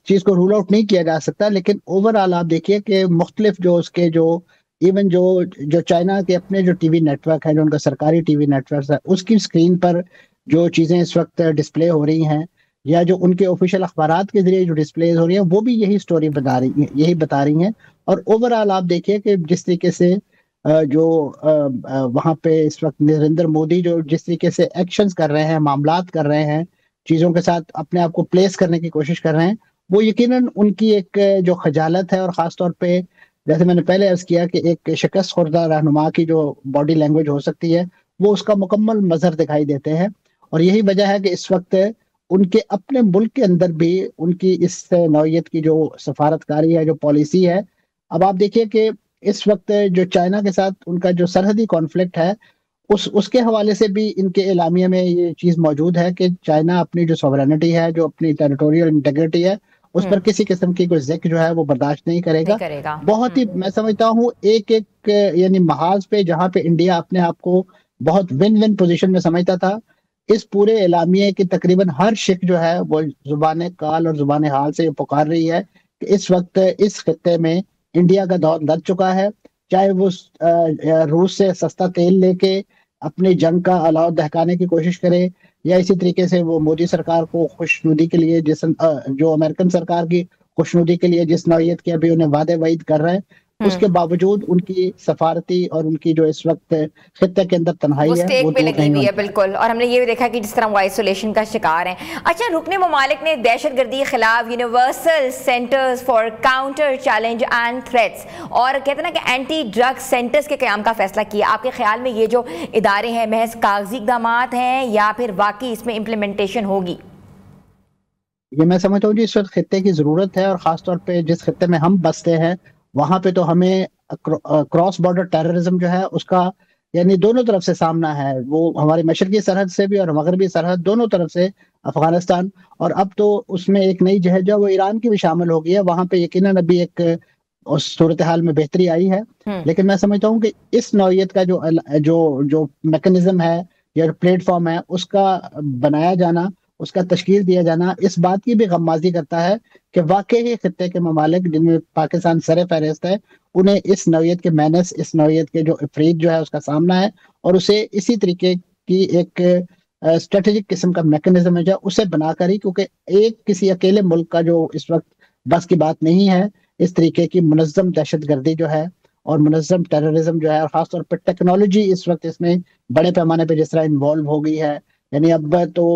چیز کو رول آؤٹ نہیں کیا جا سکتا، لیکن اوور آل آپ دیکھیے کہ مختلف جو اس کے جو ایون جو چائنا کے اپنے جو ٹی وی نیٹ ورک ہے، جو ان کا سرکاری ٹی وی نیٹ ورک ہے، اس کی اسکرین پر جو چیزیں اس وقت ڈسپلے ہو رہی ہیں، یا جو ان کے آفیشیل اخبارات کے ذریعے جو ڈسپلے ہو رہی ہیں، وہ بھی یہی سٹوری بتا رہی ہیں. اور اوور آل آپ دیکھیے کہ جس طریقے سے جو وہاں پہ اس وقت نریندر مودی جو جس طریقے سے ایکشنز کر رہے ہیں، معاملات کر رہے ہیں، چیزوں کے ساتھ اپنے آپ کو پلیس کرنے کی کوشش کر رہے ہیں، وہ یقیناً ان کی ایک جو خجالت ہے، اور خاص طور پہ جیسے میں نے پہلے عرض کیا کہ ایک شکست خوردہ رہنما کی جو باڈی لینگویج ہو سکتی ہے وہ اس کا مکمل مظہر دکھائی دیتے ہیں. اور یہی وجہ ہے کہ اس وقت ان کے اپنے ملک کے اندر بھی ان کی اس نوعیت کی جو سفارتکاری ہے، جو پالیسی ہے. اب آپ دیکھیے کہ اس وقت جو چائنا کے ساتھ ان کا جو سرحدی کانفلکٹ ہے، اس کے حوالے سے بھی ان کے اعلامیہ میں یہ چیز موجود ہے کہ چائنا اپنی جو سوورینٹی ہے، جو اپنی ٹیریٹوریل انٹیگریٹی ہے، اس پر کسی قسم کی کوئی ذکر جو ہے وہ برداشت نہیں کرے گا. بہت ہی میں سمجھتا ہوں ایک یعنی محاذ پہ جہاں پہ انڈیا اپنے آپ کو بہت ون پوزیشن میں سمجھتا تھا، اس پورے اعلامیے کی تقریباً ہر شک جو ہے وہ زبان کال اور زبان حال سے پکار رہی ہے کہ اس وقت اس خطے میں انڈیا کا دور لگ چکا ہے. چاہے وہ روس سے سستا تیل لے کے اپنی جنگ کا الاؤ دہکانے کی کوشش کرے، یا اسی طریقے سے وہ مودی سرکار کو خوشنودی کے لیے جو امریکن سرکار کی خوشنودی کے لیے جس نوعیت کے ابھی انہیں وعدے وعید کر رہے ہیں، اس کے باوجود ان کی سفارتی اور ان کی جو اس وقت خطے کے اندر تنہائی ہے وہ لگی ہوئی ہے. بالکل. اور ہم نے یہ بھی دیکھا کہ جس طرح وہ آئسولیشن کا شکار ہیں. اچھا، رکن ممالک نے دہشت گردی کے خلاف universal centres for counter challenge and threats اور کہتے ہیں نا کہ اینٹی ڈرگ سینٹرز کے قیام کا فیصلہ کیا. آپ کے خیال میں یہ جو ادارے ہیں محض کاغذی اقدامات ہیں یا پھر واقعی اس میں امپلیمنٹیشن ہوگی؟ یہ میں سمجھتا ہوں جی اس وقت خطے کی ضرورت ہے، اور خاص طور پہ جس خطے میں ہم بستے ہیں وہاں پہ تو ہمیں کراس بارڈر ٹیررزم جو ہے اس کا یعنی دونوں طرف سے سامنا ہے. وہ ہماری مشرقی سرحد سے بھی اور مغربی سرحد دونوں طرف سے افغانستان، اور اب تو اس میں ایک نئی جہت جو وہ ایران کی بھی شامل ہو گئی ہے. وہاں پہ یقیناً ابھی ایک صورتحال میں بہتری آئی ہے، لیکن میں سمجھتا ہوں کہ اس نوعیت کا جو میکنزم ہے یا پلیٹ فارم ہے اس کا بنایا جانا، اس کا تشکیل دیا جانا اس بات کی بھی غمازی کرتا ہے کہ واقعی خطے کے ممالک جن میں پاکستان سر فہرست ہے انہیں اس نوعیت کے مینس، اس نوعیت کے جو افرید جو ہے اس کا سامنا ہے، اور اسے اسی طریقے کی ایک اسٹریٹجک قسم کا میکنزم ہے جو اسے بنا کر ہی، کیونکہ ایک کسی اکیلے ملک کا جو اس وقت بس کی بات نہیں ہے اس طریقے کی منظم دہشت گردی جو ہے اور منظم ٹیررزم جو ہے، اور خاص طور پہ ٹیکنالوجی اس وقت اس میں بڑے پیمانے پہ جس طرح انوالو ہو گئی ہے. یعنی اب تو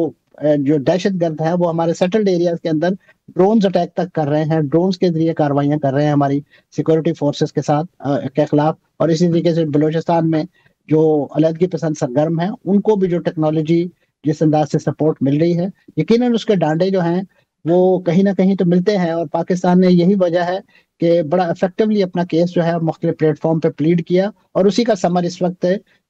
جو دہشت گرد ہے وہ ہمارے سیٹلڈ ایریاز کے اندر ڈرونز اٹیک تک کر رہے ہیں، ڈرونز کے ذریعے کاروائیاں کر رہے ہیں ہماری سیکورٹی فورسز کے خلاف. اور اسی طریقے سے بلوچستان میں جو علیحدگی پسند سرگرم ہیں ان کو بھی جو ٹیکنالوجی جس انداز سے سپورٹ مل رہی ہے، یقیناً اس کے ڈانڈے جو ہیں وہ کہیں نہ کہیں تو ملتے ہیں. اور پاکستان نے یہی وجہ ہے کہ بڑا افیکٹولی اپنا کیس جو ہے مختلف پلیٹ فارم پہ پلیڈ کیا، اور اسی کا ثمر اس وقت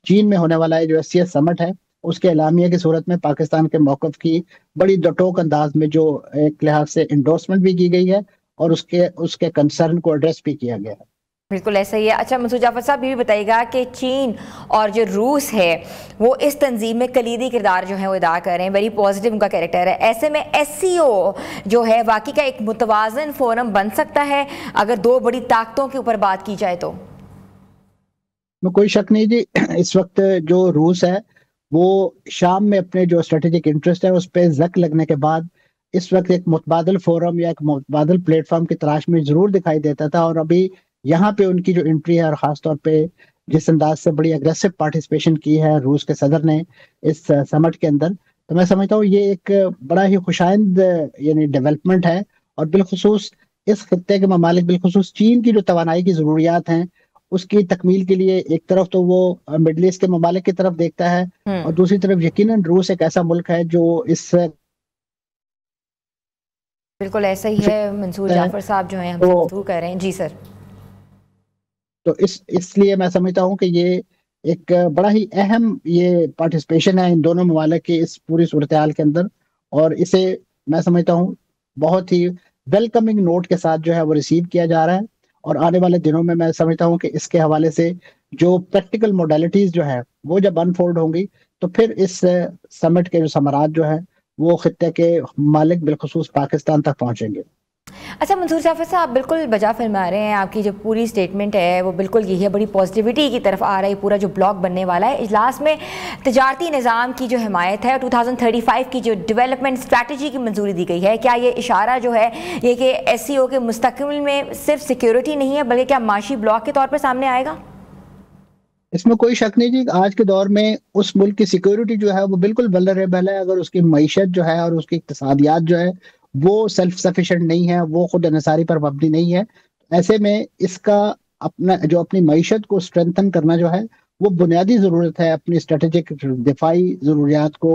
چین میں ہونے والا ہے جو SCS سمٹ ہے اس کے اعلامیہ کی صورت میں پاکستان کے موقف کی بڑی دوٹوک انداز میں جو ایک لحاظ سے انڈورسمنٹ بھی کی گئی ہے اور اس کے کنسرن کو ایڈریس بھی کیا گیا ہے. بالکل ایسا ہی ہے. اچھا منصور جعفر صاحب یہ بھی بتائیے گا کہ چین اور جو روس ہے وہ اس تنظیم میں کلیدی کردار جو ہے وہ ادا کر رہے ہیں، ویری پازیٹیو ان کا کیریکٹر ہے. ایسے میں SCO جو ہے واقعی کا ایک متوازن فورم بن سکتا ہے اگر دو بڑی طاقتوں کے اوپر بات کی جائے تو؟ کوئی شک نہیں جی، اس وقت جو روس ہے وہ شام میں اپنے جو اسٹریٹجک انٹرسٹ ہے اس پہ زک لگنے کے بعد اس وقت ایک متبادل فورم یا ایک متبادل پلیٹ فارم کی تلاش میں ضرور دکھائی دیتا تھا. اور ابھی یہاں پہ ان کی جو انٹری ہے اور خاص طور پہ جس انداز سے بڑی اگریسو پارٹیسپیشن کی ہے روس کے صدر نے اس سمٹ کے اندر، تو میں سمجھتا ہوں یہ ایک بڑا ہی خوشائند یعنی ڈیولپمنٹ ہے. اور بالخصوص اس خطے کے ممالک، بالخصوص چین کی جو توانائی کی ضروریات ہیں اس کی تکمیل کے لیے ایک طرف تو وہ مڈل ایسٹ کے ممالک کی طرف دیکھتا ہے اور دوسری طرف یقیناً روس ایک ایسا ملک ہے جو اس بالکل ایسا ہی ہے. منصور جعفر صاحب جو ہیں ہم سے گفتگو کر رہے ہیں. جی سر. تو اس لیے میں سمجھتا ہوں کہ یہ ایک بڑا ہی اہم یہ پارٹیسپیشن ہے ان دونوں ممالک کی اس پوری صورتحال کے اندر، اور اسے میں سمجھتا ہوں بہت ہی ویلکمنگ نوٹ کے ساتھ جو ہے وہ ریسیو کیا جا رہا ہے. اور آنے والے دنوں میں سمجھتا ہوں کہ اس کے حوالے سے جو پریکٹیکل موڈیلٹیز جو ہے وہ جب انفولڈ ہوں گی تو پھر اس سمٹ کے جو ثمرات جو ہیں وہ خطے کے مالک بالخصوص پاکستان تک پہنچیں گے. اچھا منصور جعفر صاحب بالکل بجا فرما رہے ہیں، آپ کی جو پوری سٹیٹمنٹ ہے وہ بالکل یہی ہے، بڑی پازیٹیوٹی کی طرف آ رہی. پورا جو بلاک بننے والا ہے، اجلاس میں تجارتی نظام کی جو حمایت ہے 2035 کی جو ڈیولپمنٹ اسٹریٹجی کی منظوری دی گئی ہے، کیا یہ اشارہ جو ہے یہ کہ SCO کے مستقبل میں صرف سیکیورٹی نہیں ہے بلکہ کیا معاشی بلاک کے طور پر سامنے آئے گا؟ اس میں کوئی شک نہیں جی، آج کے دور میں اس ملک کی سیکیورٹی جو ہے وہ بالکل ولنریبل ہے اگر اس کی معیشت جو ہے اور اس کی اقتصادیات جو ہے وہ سیلف سفیشینٹ نہیں ہے، وہ خود انحصاری پر مبنی نہیں ہے. ایسے میں اس کا اپنی معیشت کو اسٹرینتھن کرنا جو ہے وہ بنیادی ضرورت ہے اپنی اسٹریٹجک دفاعی ضروریات کو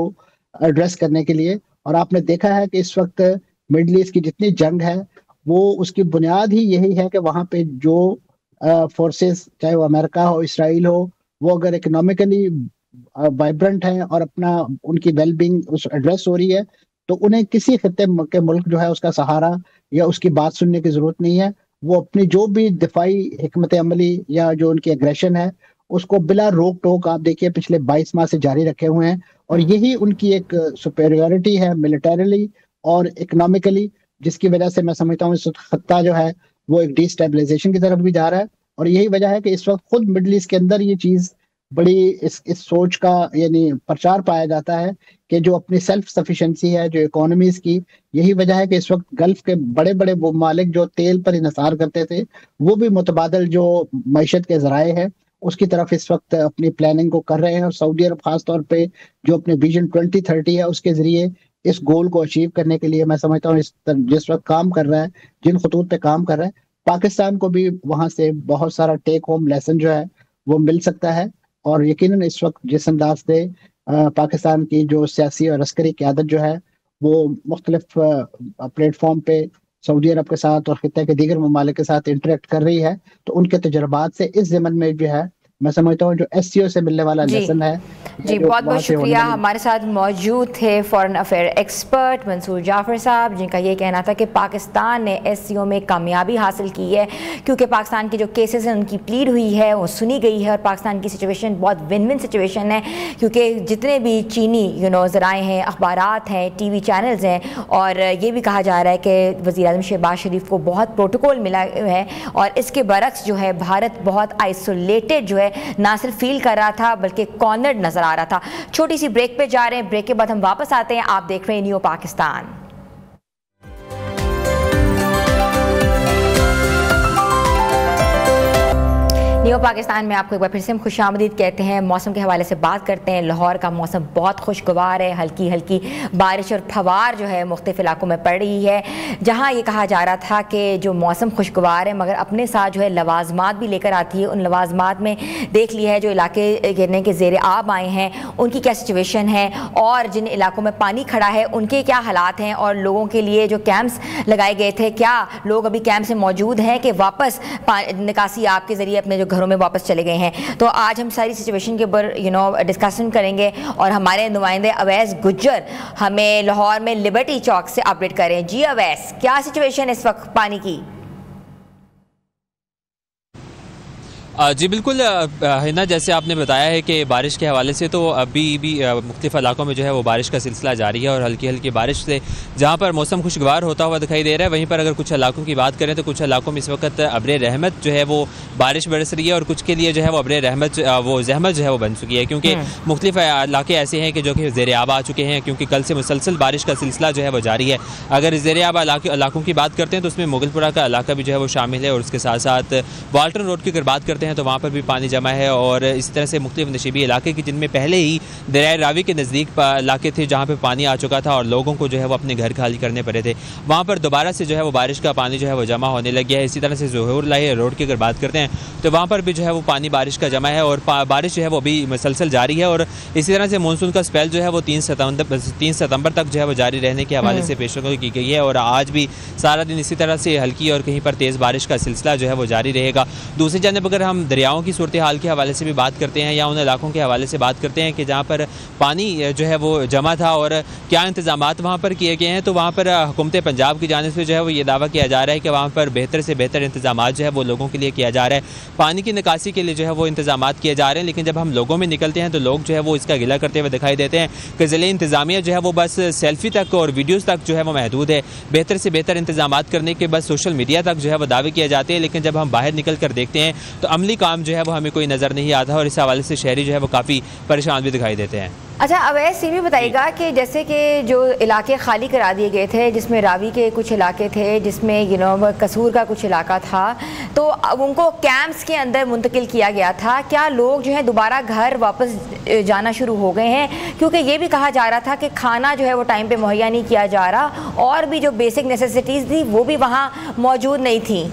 ایڈریس کرنے کے لیے. اور آپ نے دیکھا ہے کہ اس وقت مڈل ایسٹ کی جتنی جنگ ہے وہ اس کی بنیاد ہی یہی ہے کہ وہاں پہ جو فورسز چاہے وہ امریکہ ہو، اسرائیل ہو، وہ اگر اکنامکلی وائبرنٹ ہیں اور اپنا ان کی ویل بینگ ایڈریس ہو رہی ہے تو انہیں کسی خطے کے ملک جو ہے اس کا سہارا یا اس کی بات سننے کی ضرورت نہیں ہے. وہ اپنی جو بھی دفاعی حکمت عملی یا جو ان کی اگریشن ہے اس کو بلا روک ٹوک آپ دیکھیے پچھلے 22 ماہ سے جاری رکھے ہوئے ہیں. اور یہی ان کی ایک سپیریورٹی ہے ملٹریلی اور اکنامکلی، جس کی وجہ سے میں سمجھتا ہوں اس خطہ جو ہے وہ ایک ڈی اسٹیبلائزیشن کی طرف بھی جا رہا ہے. اور یہی وجہ ہے کہ اس وقت خود مڈل ایسٹ کے اندر یہ چیز بڑی اس سوچ کا یعنی پرچار پایا جاتا ہے کہ جو اپنی سیلف سفیشنسی ہے جو اکانومیز کی، یہی وجہ ہے کہ اس وقت گلف کے بڑے بڑے وہ ممالک جو تیل پر انحصار کرتے تھے وہ بھی متبادل جو معیشت کے ذرائع ہے اس کی طرف اس وقت اپنی پلاننگ کو کر رہے ہیں. اور سعودی عرب خاص طور پہ جو اپنے ویژن 2030 ہے اس کے ذریعے اس گول کو اچیو کرنے کے لیے میں سمجھتا ہوں جس وقت کام کر رہا ہے، جن خطوط پہ کام کر رہا ہے، پاکستان کو بھی وہاں سے بہت سارا ٹیک ہوم لیسن جو ہے وہ مل سکتا ہے. اور یقیناً اس وقت جس انداز سے پاکستان کی جو سیاسی اور عسکری قیادت جو ہے وہ مختلف پلیٹ فارم پہ سعودی عرب کے ساتھ اور خطے کے دیگر ممالک کے ساتھ انٹریکٹ کر رہی ہے، تو ان کے تجربات سے اس ضمن میں جو ہے میں سمجھتا ہوں جو SCO سے ملنے والا لیسن ہے. جی بہت بہت شکریہ. ہمارے ساتھ موجود تھے فارن افیئر ایکسپرٹ منصور جعفر صاحب، جن کا یہ کہنا تھا کہ پاکستان نے SCO میں کامیابی حاصل کی ہے کیونکہ پاکستان کے جو کیسز ہیں ان کی پلیڈ ہوئی ہے، وہ سنی گئی ہے، اور پاکستان کی سچویشن بہت ون ون سچویشن ہے کیونکہ جتنے بھی چینی ذرائع ہیں، اخبارات ہیں، TV چینلز ہیں، اور یہ بھی کہا جا رہا ہے کہ وزیر اعظم شہباز شریف کو بہت پروٹوکول ملا ہے، اور اس کے برعکس جو ہے بھارت بہت آئسولیٹڈ جو ہے نہ صرف فیل کر رہا تھا بلکہ کارنرڈ نظر آ رہا تھا. چھوٹی سی بریک پہ جا رہے ہیں، بریک کے بعد ہم واپس آتے ہیں. آپ دیکھ رہے ہیں نیو پاکستان. نیو پاکستان میں آپ کو ایک بار پھر سے ہم خوش آمدید کہتے ہیں. موسم کے حوالے سے بات کرتے ہیں. لاہور کا موسم بہت خوشگوار ہے. ہلکی ہلکی بارش اور پھوار جو ہے مختلف علاقوں میں پڑ رہی ہے. جہاں یہ کہا جا رہا تھا کہ جو موسم خوشگوار ہے مگر اپنے ساتھ جو ہے لوازمات بھی لے کر آتی ہے. ان لوازمات میں دیکھ لیا ہے جو علاقے گرنے کے زیر آب آئے ہیں ان کی کیا سچویشن ہے, اور جن علاقوں میں پانی کھڑا ہے ان کے کیا حالات ہیں, اور لوگوں کے لیے جو کیمپس لگائے گئے تھے کیا لوگ ابھی کیمپ سے موجود ہیں کہ واپس نکاسی آب کے ذریعے اپنے جو گھروں میں واپس چلے گئے ہیں. تو آج ہم ساری سچویشن کے اوپر ڈسکشن کریں گے اور ہمارے نمائندے اویس گجر ہمیں لاہور میں لبرٹی چوک سے اپڈیٹ کریں. جی اویس, کیا سچویشن اس وقت پانی کی؟ جی بالکل ہنا, جیسے آپ نے بتایا ہے کہ بارش کے حوالے سے تو ابھی بھی مختلف علاقوں میں جو ہے وہ بارش کا سلسلہ جاری ہے, اور ہلکی ہلکی بارش سے جہاں پر موسم خوشگوار ہوتا ہوا دکھائی دے رہا ہے وہیں پر اگر کچھ علاقوں کی بات کریں تو کچھ علاقوں میں اس وقت ابر رحمت جو ہے وہ بارش برس رہی ہے, اور کچھ کے لیے جو ہے وہ ابر رحمت وہ زحمت جو ہے وہ بن چکی ہے, کیونکہ مختلف علاقے ایسے ہیں کہ جو کہ زیر آب آ چکے ہیں, کیونکہ کل سے مسلسل بارش کا سلسلہ جو ہے وہ جاری ہے. اگر زیر آب علاقوں کی بات کرتے ہیں تو اس میں مغل پورہ کا علاقہ بھی جو ہے وہ شامل ہے, اور اس کے ساتھ ساتھ والٹن روڈ کی اگر بات کرتے ہیں تو وہاں پر بھی پانی جمع ہے, اور اسی طرح سے مختلف نشیبی علاقے کی جن میں پہلے ہی دریائے راوی کے نزدیک علاقے تھے جہاں پہ پانی آ چکا تھا اور لوگوں کو جو ہے وہ اپنے گھر خالی کرنے پڑے تھے, وہاں پر دوبارہ سے جو ہے وہ بارش کا پانی جو ہے وہ جمع ہونے لگ گیا ہے. اسی طرح سے ظہور لاہی روڈ کی اگر بات کرتے ہیں تو وہاں پر بھی جو ہے وہ پانی بارش کا جمع ہے, اور بارش جو ہے وہ بھی مسلسل جاری ہے, اور اسی طرح سے مانسون کا اسپیل جو ہے وہ 3 ستمبر تک جو ہے وہ جاری رہنے کے حوالے سے پیشگوئی کی گئی ہے, اور آج بھی سارا دن اسی طرح سے ہلکی اور کہیں پر تیز بارش کا سلسلہ جو ہے وہ جاری رہے گا. دوسری جانب اگر ہم دریاؤں کی صورتحال کے حوالے سے بھی بات کرتے ہیں یا ان علاقوں کے حوالے سے بات کرتے ہیں کہ جہاں پر پانی جو ہے وہ جمع تھا اور کیا انتظامات وہاں پر کیے گئے ہیں, تو وہاں پر حکومت پنجاب کی جانب سے جو ہے وہ یہ دعویٰ کیا جا رہا ہے کہ وہاں پر بہتر سے بہتر انتظامات جو ہے وہ لوگوں کے لیے کیا جا رہا ہے. پانی کی نکاسی کے لیے جو ہے وہ انتظامات کیے جا رہے ہیں, لیکن جب ہم لوگوں میں نکلتے ہیں تو لوگ جو ہے وہ اس کا گلہ کرتے ہوئے دکھائی دیتے ہیں کہ ضلع انتظامیہ جو ہے وہ بس سیلفی تک اور ویڈیوز تک جو ہے وہ محدود ہے. بہتر سے بہتر انتظامات کرنے کے بس سوشل میڈیا تک جو ہے وہ دعوے کیے جاتے ہیں, لیکن جب ہم باہر نکل کر دیکھتے ہیں تو عملی کام جو ہے وہ ہمیں کوئی نظر نہیں آتا, اور اس حوالے سے شہری جو ہے وہ کافی پریشان بھی دکھائی دیتے ہیں. اچھا اویس, یہ بھی بتائیے گا کہ جیسے کہ جو علاقے خالی کرا دیے گئے تھے جس میں راوی کے کچھ علاقے تھے, جس میں قصور کا کچھ علاقہ تھا, تو ان کو کیمپس کے اندر منتقل کیا گیا تھا, کیا لوگ جو ہے دوبارہ گھر واپس جانا شروع ہو گئے ہیں؟ کیونکہ یہ بھی کہا جا رہا تھا کہ کھانا جو ہے وہ ٹائم پہ مہیا نہیں کیا جا رہا, اور بھی جو بیسک نیسیسٹیز تھی وہ بھی وہاں موجود نہیں تھیں.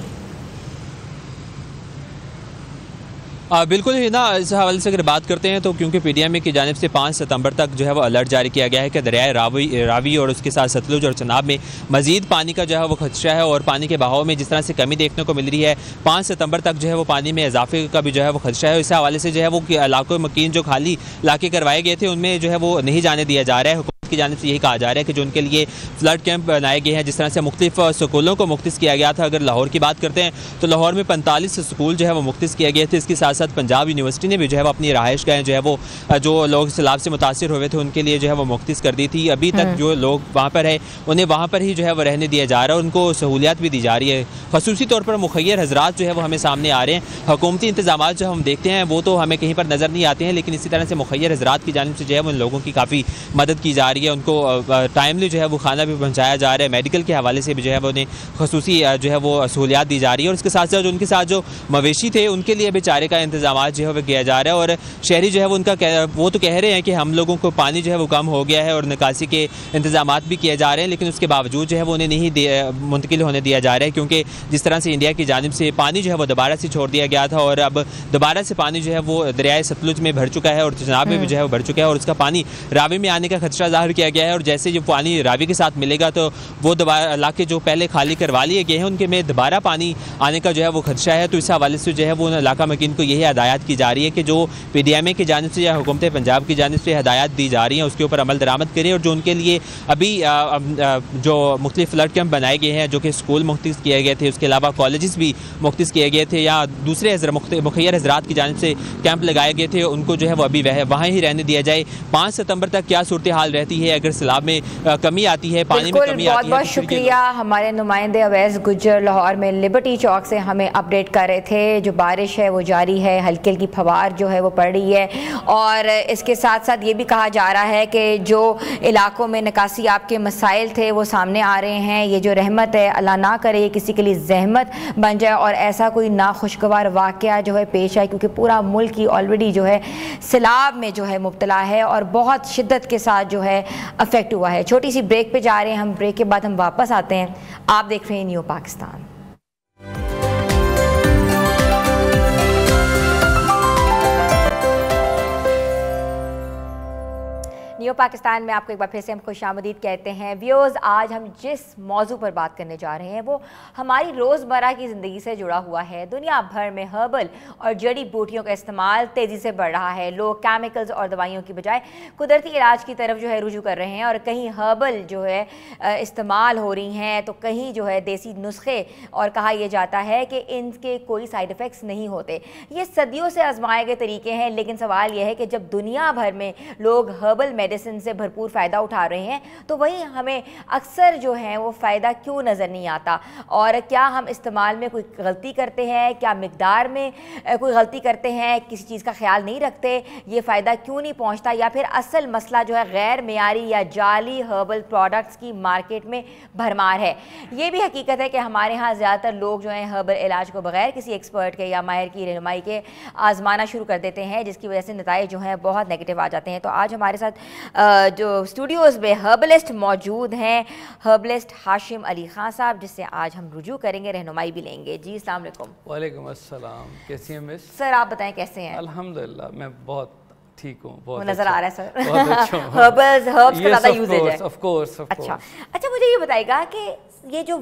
بالکل ہی نا, اس حوالے سے اگر بات کرتے ہیں تو کیونکہ پی ڈی ایم اے کی جانب سے 5 ستمبر تک جو ہے وہ الرٹ جاری کیا گیا ہے کہ دریائے راوی اور اس کے ساتھ ستلج اور چناب میں مزید پانی کا جو ہے وہ خدشہ ہے, اور پانی کے بہاؤ میں جس طرح سے کمی دیکھنے کو مل رہی ہے 5 ستمبر تک جو ہے وہ پانی میں اضافے کا بھی جو ہے وہ خدشہ ہے. اس حوالے سے جو ہے وہ علاقوں مکین جو خالی علاقے کروائے گئے تھے ان میں جو ہے وہ نہیں جانے دیا جا رہا ہے. کی جانب سے یہی کہا جا رہا ہے کہ جو ان کے لیے فلڈ کیمپ بنائے گئے ہیں, جس طرح سے مختلف سکولوں کو مختص کیا گیا تھا. اگر لاہور کی بات کرتے ہیں تو لاہور میں 45 سکول جو ہے وہ مختص کیے گئے تھے. اس کے ساتھ ساتھ پنجاب یونیورسٹی نے بھی جو ہے وہ اپنی رہائش گاہیں جو ہے وہ جو لوگ سیلاب سے متاثر ہوئے تھے ان کے لیے جو ہے وہ مختص کر دی تھی. ابھی تک جو لوگ وہاں پر ہے انہیں وہاں پر ہی جو ہے وہ رہنے دیا جا رہا ہے, ان کو سہولیات بھی دی جا رہی ہے. خصوصی طور پر مخیر حضرات جو ہے وہ ہمیں سامنے آ رہے ہیں. حکومتی انتظامات جو ہم دیکھتے ہیں وہ تو ہمیں کہیں پر نظر نہیں آتے ہیں, لیکن اسی طرح سے مخیر حضرات کی جانب سے جو ہے وہ ان لوگوں کی کافی مدد کی جا رہی ہے. ان کو ٹائملی جو ہے وہ کھانا بھی پہنچایا جا رہا ہے, میڈیکل کے حوالے سے بھی جو ہے وہ انہیں خصوصی جو ہے وہ سہولیات دی جا رہی ہے, اور اس کے ساتھ ساتھ ان کے ساتھ جو مویشی تھے ان کے لیے بھی چارے کا انتظامات جو ہے وہ کیا جا رہا ہے. اور شہری جو ہے وہ ان کا وہ تو کہہ رہے ہیں کہ ہم لوگوں کو پانی جو ہے وہ کم ہو گیا ہے اور نکاسی کے انتظامات بھی کیے جا رہے ہیں, لیکن اس کے باوجود جو ہے وہ انہیں نہیں منتقل ہونے دیا جا رہا ہے, کیونکہ جس طرح سے انڈیا کی جانب سے پانی جو ہے وہ دوبارہ سے چھوڑ دیا گیا تھا, اور اب دوبارہ سے پانی جو ہے وہ دریائے ستلج میں بھر چکا ہے اور چناب میں بھی جو ہے وہ بھر چکا ہے, اور اس کا پانی راوی میں آنے کا خدشہ ظاہر کیا گیا ہے. اور جیسے جو پانی راوی کے ساتھ ملے گا تو وہ دوبارہ علاقے جو پہلے خالی کروا لیے گئے ہیں ان کے میں دوبارہ پانی آنے کا جو ہے وہ خدشہ ہے. تو اس حوالے سے جو ہے وہ علاقہ مکین کو یہی ہدایات کی جا رہی ہے کہ جو پی ڈی ایم اے کی جانب سے یا حکومت پنجاب کی جانب سے ہدایات دی جا رہی ہیں اس کے اوپر عمل درآمد کریں, اور جو ان کے لیے ابھی جو مختلف فلڈ کیمپ بنائے گئے ہیں جو کہ اسکول مختص کیے گئے تھے, اس کے علاوہ کالجز بھی مختص کیے گئے تھے یا دوسرے مخیر حضرات کی جانب سے کیمپ لگائے گئے تھے, ان کو جو ہے وہ ابھی وہاں ہی رہنے دیا جائے. 5 ستمبر تک کیا صورتحال رہتی رہی ہے, اگر سیلاب میں کمی آتی ہے, پانی میں کمی آتی ہے. بہت شکریہ. ہمارے نمائندے اویس گجر لاہور میں لبرٹی چوک سے ہمیں اپڈیٹ کر رہے تھے. جو بارش ہے وہ جاری ہے, ہلکی ہلکی پھوار جو ہے وہ پڑ رہی ہے, اور اس کے ساتھ ساتھ یہ بھی کہا جا رہا ہے کہ جو علاقوں میں نکاسی آپ کے مسائل تھے وہ سامنے آ رہے ہیں. یہ جو رحمت ہے اللہ نہ کرے کسی کے لیے زحمت بن جائے اور ایسا کوئی ناخوشگوار واقعہ جو ہے پیش آئے, کیونکہ پورا ملک ہی آلریڈی جو ہے سیلاب میں جو ہے مبتلا ہے اور بہت شدت کے ساتھ جو ہے افیکٹ ہوا ہے. چھوٹی سی بریک پہ جا رہے ہیں ہم, بریک کے بعد ہم واپس آتے ہیں. آپ دیکھ رہے ہیں نیو پاکستان. نیو پاکستان میں آپ کو ایک بار پھر سے ہم خوش آمدید کہتے ہیں. ویوز, آج ہم جس موضوع پر بات کرنے جا رہے ہیں وہ ہماری روزمرہ کی زندگی سے جڑا ہوا ہے. دنیا بھر میں ہربل اور جڑی بوٹیوں کا استعمال تیزی سے بڑھ رہا ہے. لوگ کیمیکلز اور دوائیوں کی بجائے قدرتی علاج کی طرف جو ہے رجوع کر رہے ہیں, اور کہیں ہربل جو ہے استعمال ہو رہی ہیں تو کہیں جو ہے دیسی نسخے, اور کہا یہ جاتا ہے کہ ان کے کوئی سائیڈ افیکٹس نہیں ہوتے. یہ صدیوں سے آزمائے گئے طریقے ہیں, لیکن سوال یہ ہے کہ جب دنیا بھر میں لوگ ہربل میڈیسن سے بھرپور فائدہ اٹھا رہے ہیں تو وہیں ہمیں اکثر جو ہے وہ فائدہ کیوں نظر نہیں آتا, اور کیا ہم استعمال میں کوئی غلطی کرتے ہیں, کیا مقدار میں کوئی غلطی کرتے ہیں, کسی چیز کا خیال نہیں رکھتے, یہ فائدہ کیوں نہیں پہنچتا, یا پھر اصل مسئلہ جو ہے غیر معیاری یا جعلی ہربل پروڈکٹس کی مارکیٹ میں بھرمار ہے. یہ بھی حقیقت ہے کہ ہمارے ہاں زیادہ تر لوگ جو ہیں ہربل علاج کو بغیر کسی ایکسپرٹ کے یا ماہر کی رہنمائی کے آزمانا شروع کر دیتے ہیں, جس کی وجہ سے نتائج جو ہیں بہت نیگیٹو آ جاتے ہیں. تو آج ہمارے ساتھ جو اسٹوڈیوز میں ہربلسٹ موجود ہیں, ہربلسٹ ہاشم علی خان صاحب, جس سے آج ہم رجوع کریں گے, رہنمائی بھی لیں گے. جی السلام علیکم. وعلیکم السلام, کیسی ہیں مس؟ سر آپ بتائیں کیسے ہیں؟ الحمدللہ میں بہت ٹھیک ہوں. بہت نظر آ رہا ہے سر, بہت اچھا ہربس کا زیادہ یوزیج ہے. Of course. اچھا مجھے یہ بتائے گا کہ یہ جو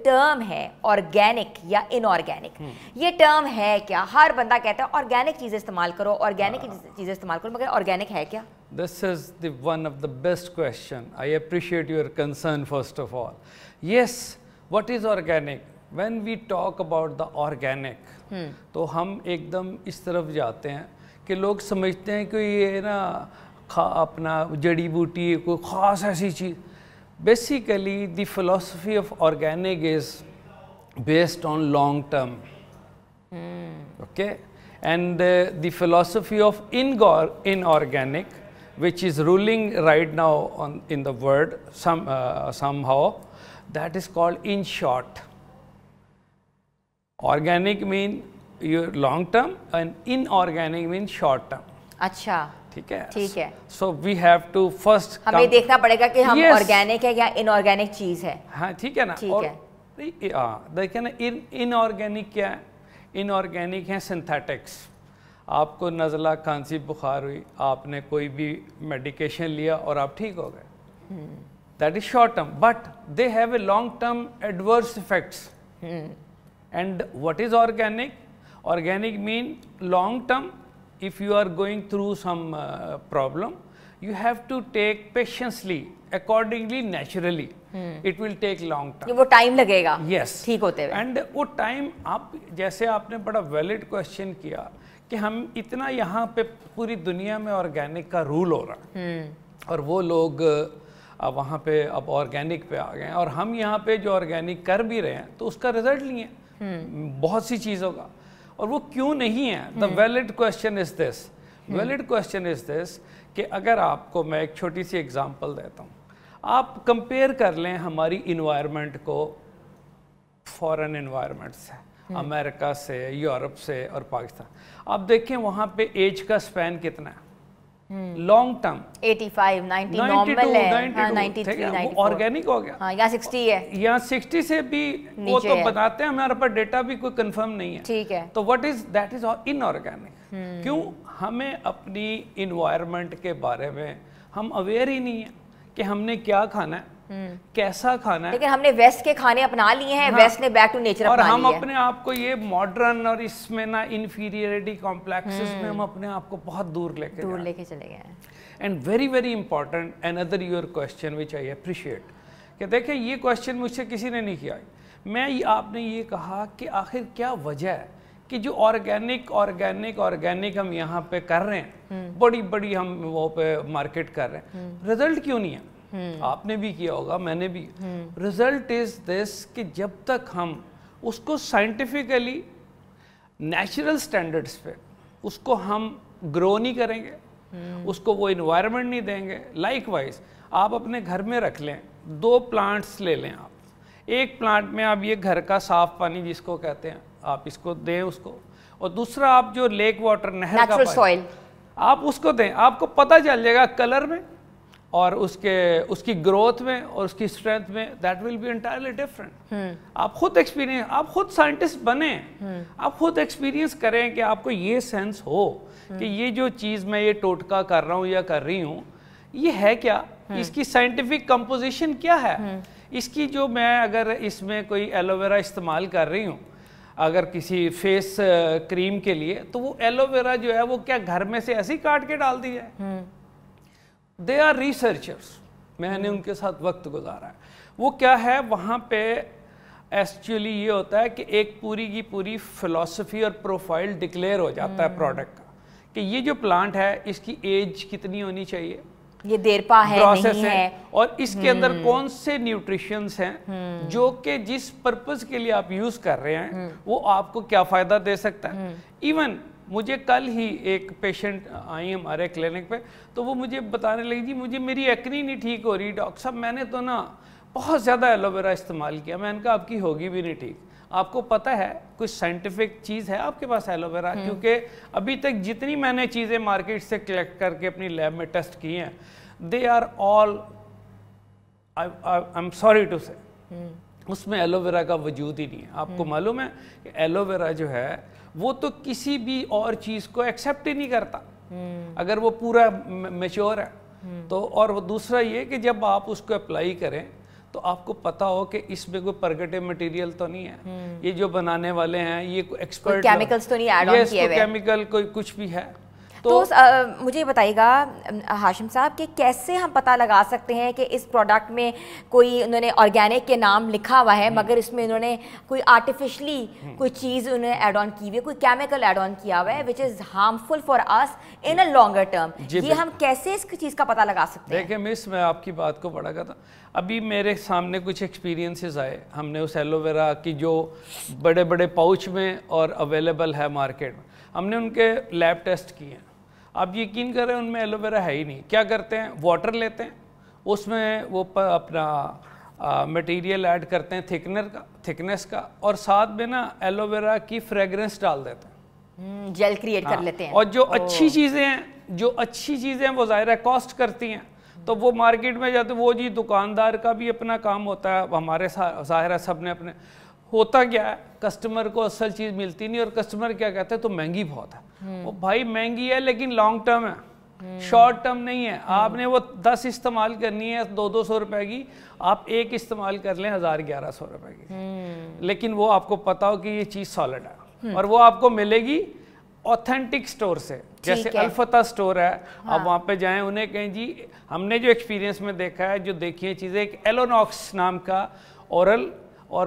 ٹرم ہے آرگینک یا ان آرگینک, یہ ٹرم ہے کیا؟ ہر بندہ کہتا ہے آرگینک چیزیں استعمال کرو, آرگینک چیزیں استعمال کرو, مگر آرگینک ہے کیا؟ This is the one of the best question. I appreciate your concern first of all. Yes, what is organic? When we talk about the organic, تو ہم ایک دم اس طرف جاتے ہیں کہ لوگ سمجھتے ہیں کہ یہ نا اپنا جڑی بوٹی کوئی خاص ایسی چیز. Basically, the philosophy of organic is based on long term. Okay? And the philosophy of inorganic, which is ruling right now in the world somehow, that is called in short. Organic mean your long term and inorganic mean short term. اچھا ٹھیک ہے, ٹھیک ہے. سو وی have to first ہمیں دیکھنا پڑے گا کہ ہم آرگینک ہے یا ان آرگینک چیز ہے. ہاں ٹھیک ہے نا. ٹھیک ہے, دیکھیں نا ان آرگینک کیا ہے؟ ان آرگینک ہیں سنتھیٹکس. آپ کو نزلہ کھانسی بخار ہوئی, آپ نے کوئی بھی میڈیکیشن لیا اور آپ ٹھیک ہو گئے, that is short term, but they have a long term adverse effects. And what is organic? Organic main long term. If you are going through some problem, you have to take patiently, accordingly, naturally. It will take long time. وہ time لگے گا ٹھیک ہوتے ہوئے. And وہ time آپ جیسے آپ نے بڑا ویلڈ کوشچن کیا کہ ہم اتنا یہاں پہ پوری دنیا میں آرگینک کا رول ہو رہا ہے, اور وہ لوگ وہاں پہ اب آرگینک پہ آ گئے ہیں, اور ہم یہاں پہ جو آرگینک کر بھی رہے ہیں تو اس کا رزلٹ نہیں ہے بہت سی چیزوں کا. اور وہ کیوں نہیں ہے؟ The valid question is this. Valid question is this کہ اگر آپ کو میں ایک چھوٹی سی ایگزامپل دیتا ہوں, آپ کمپیئر کر لیں ہماری انوائرمنٹ کو فورن انوائرمنٹ سے, امریکہ سے, یورپ سے اور پاکستان. آپ دیکھیں وہاں پہ ایج کا سپین کتنا ہے, لانگ ٹرم 85 90 نارمل ہے, 93 وہ آرگینک ہو گیا. ہاں, یا 60 ہے, یا 60 سے بھی وہ تو بتاتے ہیں, ہمارے پاس ڈیٹا بھی کوئی کنفرم نہیں ہے. ٹھیک ہے. تو what is that is in organic. کیوں؟ ہمیں اپنی انوائرمنٹ کے بارے میں ہم اویئر ہی نہیں ہیں کہ ہم نے کیا کھانا ہے, کیسا کھانا ہے. لیکن ہم نے ویسٹ کے کھانے اپنا لیے ہیں, ویسٹ نے بیک ٹو نیچر اپنا لیا ہے, اور ہم اپنے آپ کو یہ ماڈرن اور اس میں نا انفیریئرٹی کمپلیکسز میں ہم اپنے آپ کو بہت دور لے کے چلے گئے ہیں. And very very important another your question which I appreciate, کہ دیکھیں یہ کوشچن مجھ سے کسی نے نہیں کیا. آپ نے یہ کہا کہ آخر کیا وجہ ہے کہ جو آرگینک ہم یہاں پہ کر رہے ہیں, بڑی ہم وہ پہ مارکیٹ کر رہے ہیں, رزلٹ کیوں نہیں ہے؟ آپ نے بھی کیا ہوگا, میں نے بھی. رزلٹ از دس کہ جب تک ہم اس کو سائنٹیفکلی نیچرل سٹینڈرڈز پہ اس کو ہم گرو نہیں کریں گے, اس کو وہ انوائرمنٹ نہیں دیں گے. لائک وائز آپ اپنے گھر میں رکھ لیں, 2 پلانٹس لے لیں آپ. ایک پلانٹ میں آپ یہ گھر کا صاف پانی جس کو کہتے ہیں آپ اس کو دیں اس کو, اور دوسرا آپ جو لیک واٹر نہر کا پانی آپ اس کو دیں. آپ کو پتہ چل جائے گا کلر میں اور اس کی گروتھ میں اور اس کی اسٹرینتھ میں, that will be entirely different. آپ خود ایکسپیرینس, آپ خود سائنٹسٹ بنیں, آپ خود ایکسپیرینس کریں کہ آپ کو یہ سینس ہو کہ یہ جو چیز میں یہ ٹوٹکا کر رہا ہوں یا کر رہی ہوں یہ ہے کیا, اس کی سائنٹیفک کمپوزیشن کیا ہے, اس کی جو میں اگر اس میں کوئی ایلو ویرا استعمال کر رہی ہوں اگر کسی فیس کریم کے لیے, تو وہ ایلو ویرا جو ہے وہ کیا گھر میں سے ایسی کاٹ کے ڈال دی جائے؟ دے آر ریسرچرز, میں نے ان کے ساتھ وقت گزارا ہے. وہ کیا ہے وہاں پہ ایکچولی یہ ہوتا ہے کہ ایک پوری کی پوری فلسفی اور پروفائل ڈکلیئر ہو جاتا ہے پروڈکٹ کا, کہ یہ جو پلانٹ ہے اس کی ایج کتنی ہونی چاہیے, یہ دیرپا ہے نہیں ہے, اور اس کے اندر کون سے نیوٹریشنز ہیں جو کہ جس پرپز کے لیے آپ یوز کر رہے ہیں وہ آپ کو کیا فائدہ دے سکتا ہے. ایون مجھے کل ہی ایک پیشنٹ آئی ہمارے کلینک پہ, تو وہ مجھے بتانے لگی جی مجھے میری ایکنی نہیں ٹھیک ہو رہی ڈاکٹر صاحب, میں نے تو نا بہت زیادہ ایلو ویرا استعمال کیا. میں نے کہا آپ کی ہوگی بھی نہیں ٹھیک. آپ کو پتہ ہے کچھ سائنٹیفک چیز ہے آپ کے پاس ایلو ویرا؟ کیونکہ ابھی تک جتنی میں نے چیزیں مارکیٹ سے کلیکٹ کر کے اپنی لیب میں ٹیسٹ کی ہیں, they are all, I am sorry to say, اس میں ایلو ویرا کا وجود ہی نہیں ہے. آپ کو معلوم ہے کہ ایلو ویرا جو ہے وہ تو کسی بھی اور چیز کو ایکسیپٹ ہی نہیں کرتا اگر وہ پورا میچور ہے تو. اور وہ دوسرا یہ کہ جب آپ اس کو اپلائی کریں تو آپ کو پتا ہو کہ اس میں کوئی پرگٹے مٹیریل تو نہیں ہے, یہ جو بنانے والے ہیں یہ کوئی ایکسپرٹ کیمیکلز تو نہیں ایڈ آن کیے ہوئے, کیمیکل کوئی کچھ بھی ہے. تو مجھے بتائیے گا ہاشم صاحب کہ کیسے ہم پتہ لگا سکتے ہیں کہ اس پروڈکٹ میں کوئی انہوں نے آرگینک کے نام لکھا ہوا ہے مگر اس میں انہوں نے کوئی آرٹیفیشلی کوئی چیز انہوں نے ایڈ آن کی ہوئی ہے, کوئی کیمیکل ایڈ آن کیا ہوا ہے which is harmful for us in a longer term, یہ ہم کیسے اس چیز کا پتہ لگا سکتے ہیں؟ دیکھیں مس, میں آپ کی بات کو بڑا کرتا ہوں. ابھی میرے سامنے کچھ ایکسپیرینسز آئے, ہم نے اس ایلو ویرا کی جو بڑے بڑے پاؤچ میں اور اویلیبل ہے مارکیٹ میں, ہم نے ان کے لیب ٹیسٹ کیے ہیں. آپ یقین کریں ان میں ایلو ویرا ہے ہی نہیں. کیا کرتے ہیں, واٹر لیتے ہیں, اس میں وہ اپنا مٹیریل ایڈ کرتے ہیں تھکنیس کا, اور ساتھ میں نا ایلو ویرا کی فریگرنس ڈال دیتے ہیں, جیل کریٹ کر لیتے ہیں. اور جو اچھی چیزیں وہ ظاہر ہے کاسٹ کرتی ہیں, تو وہ مارکیٹ میں جاتے, وہ جی دکاندار کا بھی اپنا کام ہوتا ہے, ہمارے ظاہر ہے سب نے اپنے. ہوتا کیا ہے, کسٹمر کو اصل چیز ملتی نہیں, اور کسٹمر کیا کہتے ہیں تو مہنگی بہت ہے. وہ بھائی مہنگی ہے لیکن لانگ ٹرم ہے, شارٹ ٹرم نہیں ہے. آپ نے وہ 10 استعمال کرنی ہے 200 روپے کی, آپ ایک استعمال کر لیں 1100 روپے کی, لیکن وہ آپ کو پتا ہو کہ یہ چیز سالڈ ہے, اور وہ آپ کو ملے گی اوتھینٹک سٹور سے. جیسے الفتح سٹور ہے, آپ وہاں پہ جائیں, انہیں کہیں جی ہم نے جو ایکسپیرینس میں دیکھا ہے, جو دیکھی ہیں چیزیں, ایک ایلونوکس نام کا اورل اور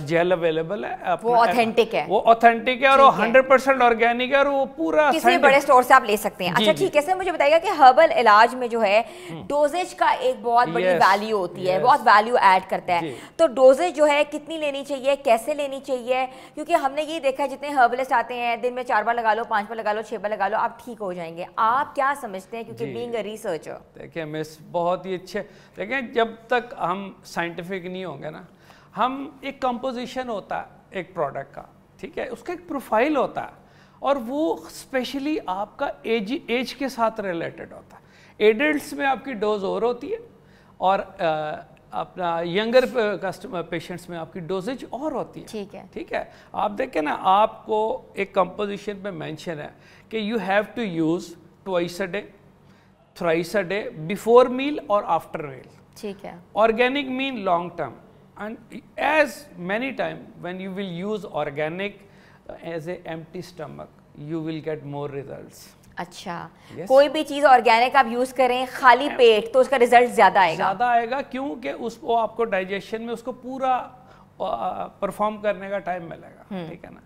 جیل اویلیبل ہے, وہ اوتھینٹک ہے, وہ اوتھینٹک ہے اور وہ 100% آرگینک ہے, اور وہ پورا کسی بڑے سٹور سے آپ لے سکتے ہیں. اچھا ٹھیک ہے, سر مجھے بتائیے گا کہ ہربل علاج میں جو ہے ڈوزیج کا ایک بہت بڑی ویلیو ہوتی ہے, بہت ویلیو ایڈ کرتا ہے, تو ڈوزیج جو ہے کتنی لینی چاہیے, کیسے لینی چاہیے؟ کیونکہ ہم نے یہ دیکھا ہے جتنے ہربلسٹ آتے ہیں دن میں 4 بار لگا لو, 5 بار لگا لو, 6 بار لگا لو, آپ ٹھیک ہو جائیں گے. آپ کیا سمجھتے ہیں, کیونکہ بینگ اے ریسرچر؟ دیکھیں مس, بہت ہی اچھے, دیکھیں جب تک ہم سائنٹیفک نہیں ہوں گے نا, ہم ایک کمپوزیشن ہوتا ہے ایک پروڈکٹ کا, ٹھیک ہے, اس کا ایک پروفائل ہوتا ہے, اور وہ اسپیشلی آپ کا ایج کے ساتھ ریلیٹڈ ہوتا ہے. ایڈلٹس میں آپ کی ڈوز اور ہوتی ہے, اور اپنا ینگر پیشنٹس میں آپ کی ڈوزیج اور ہوتی ہے. ٹھیک ہے, آپ دیکھیں نا, آپ کو ایک کمپوزیشن پہ مینشن ہے کہ you have to use twice a day, thrice a day, before meal اور آفٹر میل. ٹھیک ہے. Organic main long term, and as many time when you will use organic as a empty stomach you will get more results. اچھا, کوئی بھی چیز organic آپ use کریں خالی پیٹ تو اس کا ریزلٹ زیادہ آئے گا, کیونکہ اس کو آپ کو ڈائجیشن میں اس کو پورا پرفارم کرنے کا ٹائم ملے گا, ٹھیک ہے نا.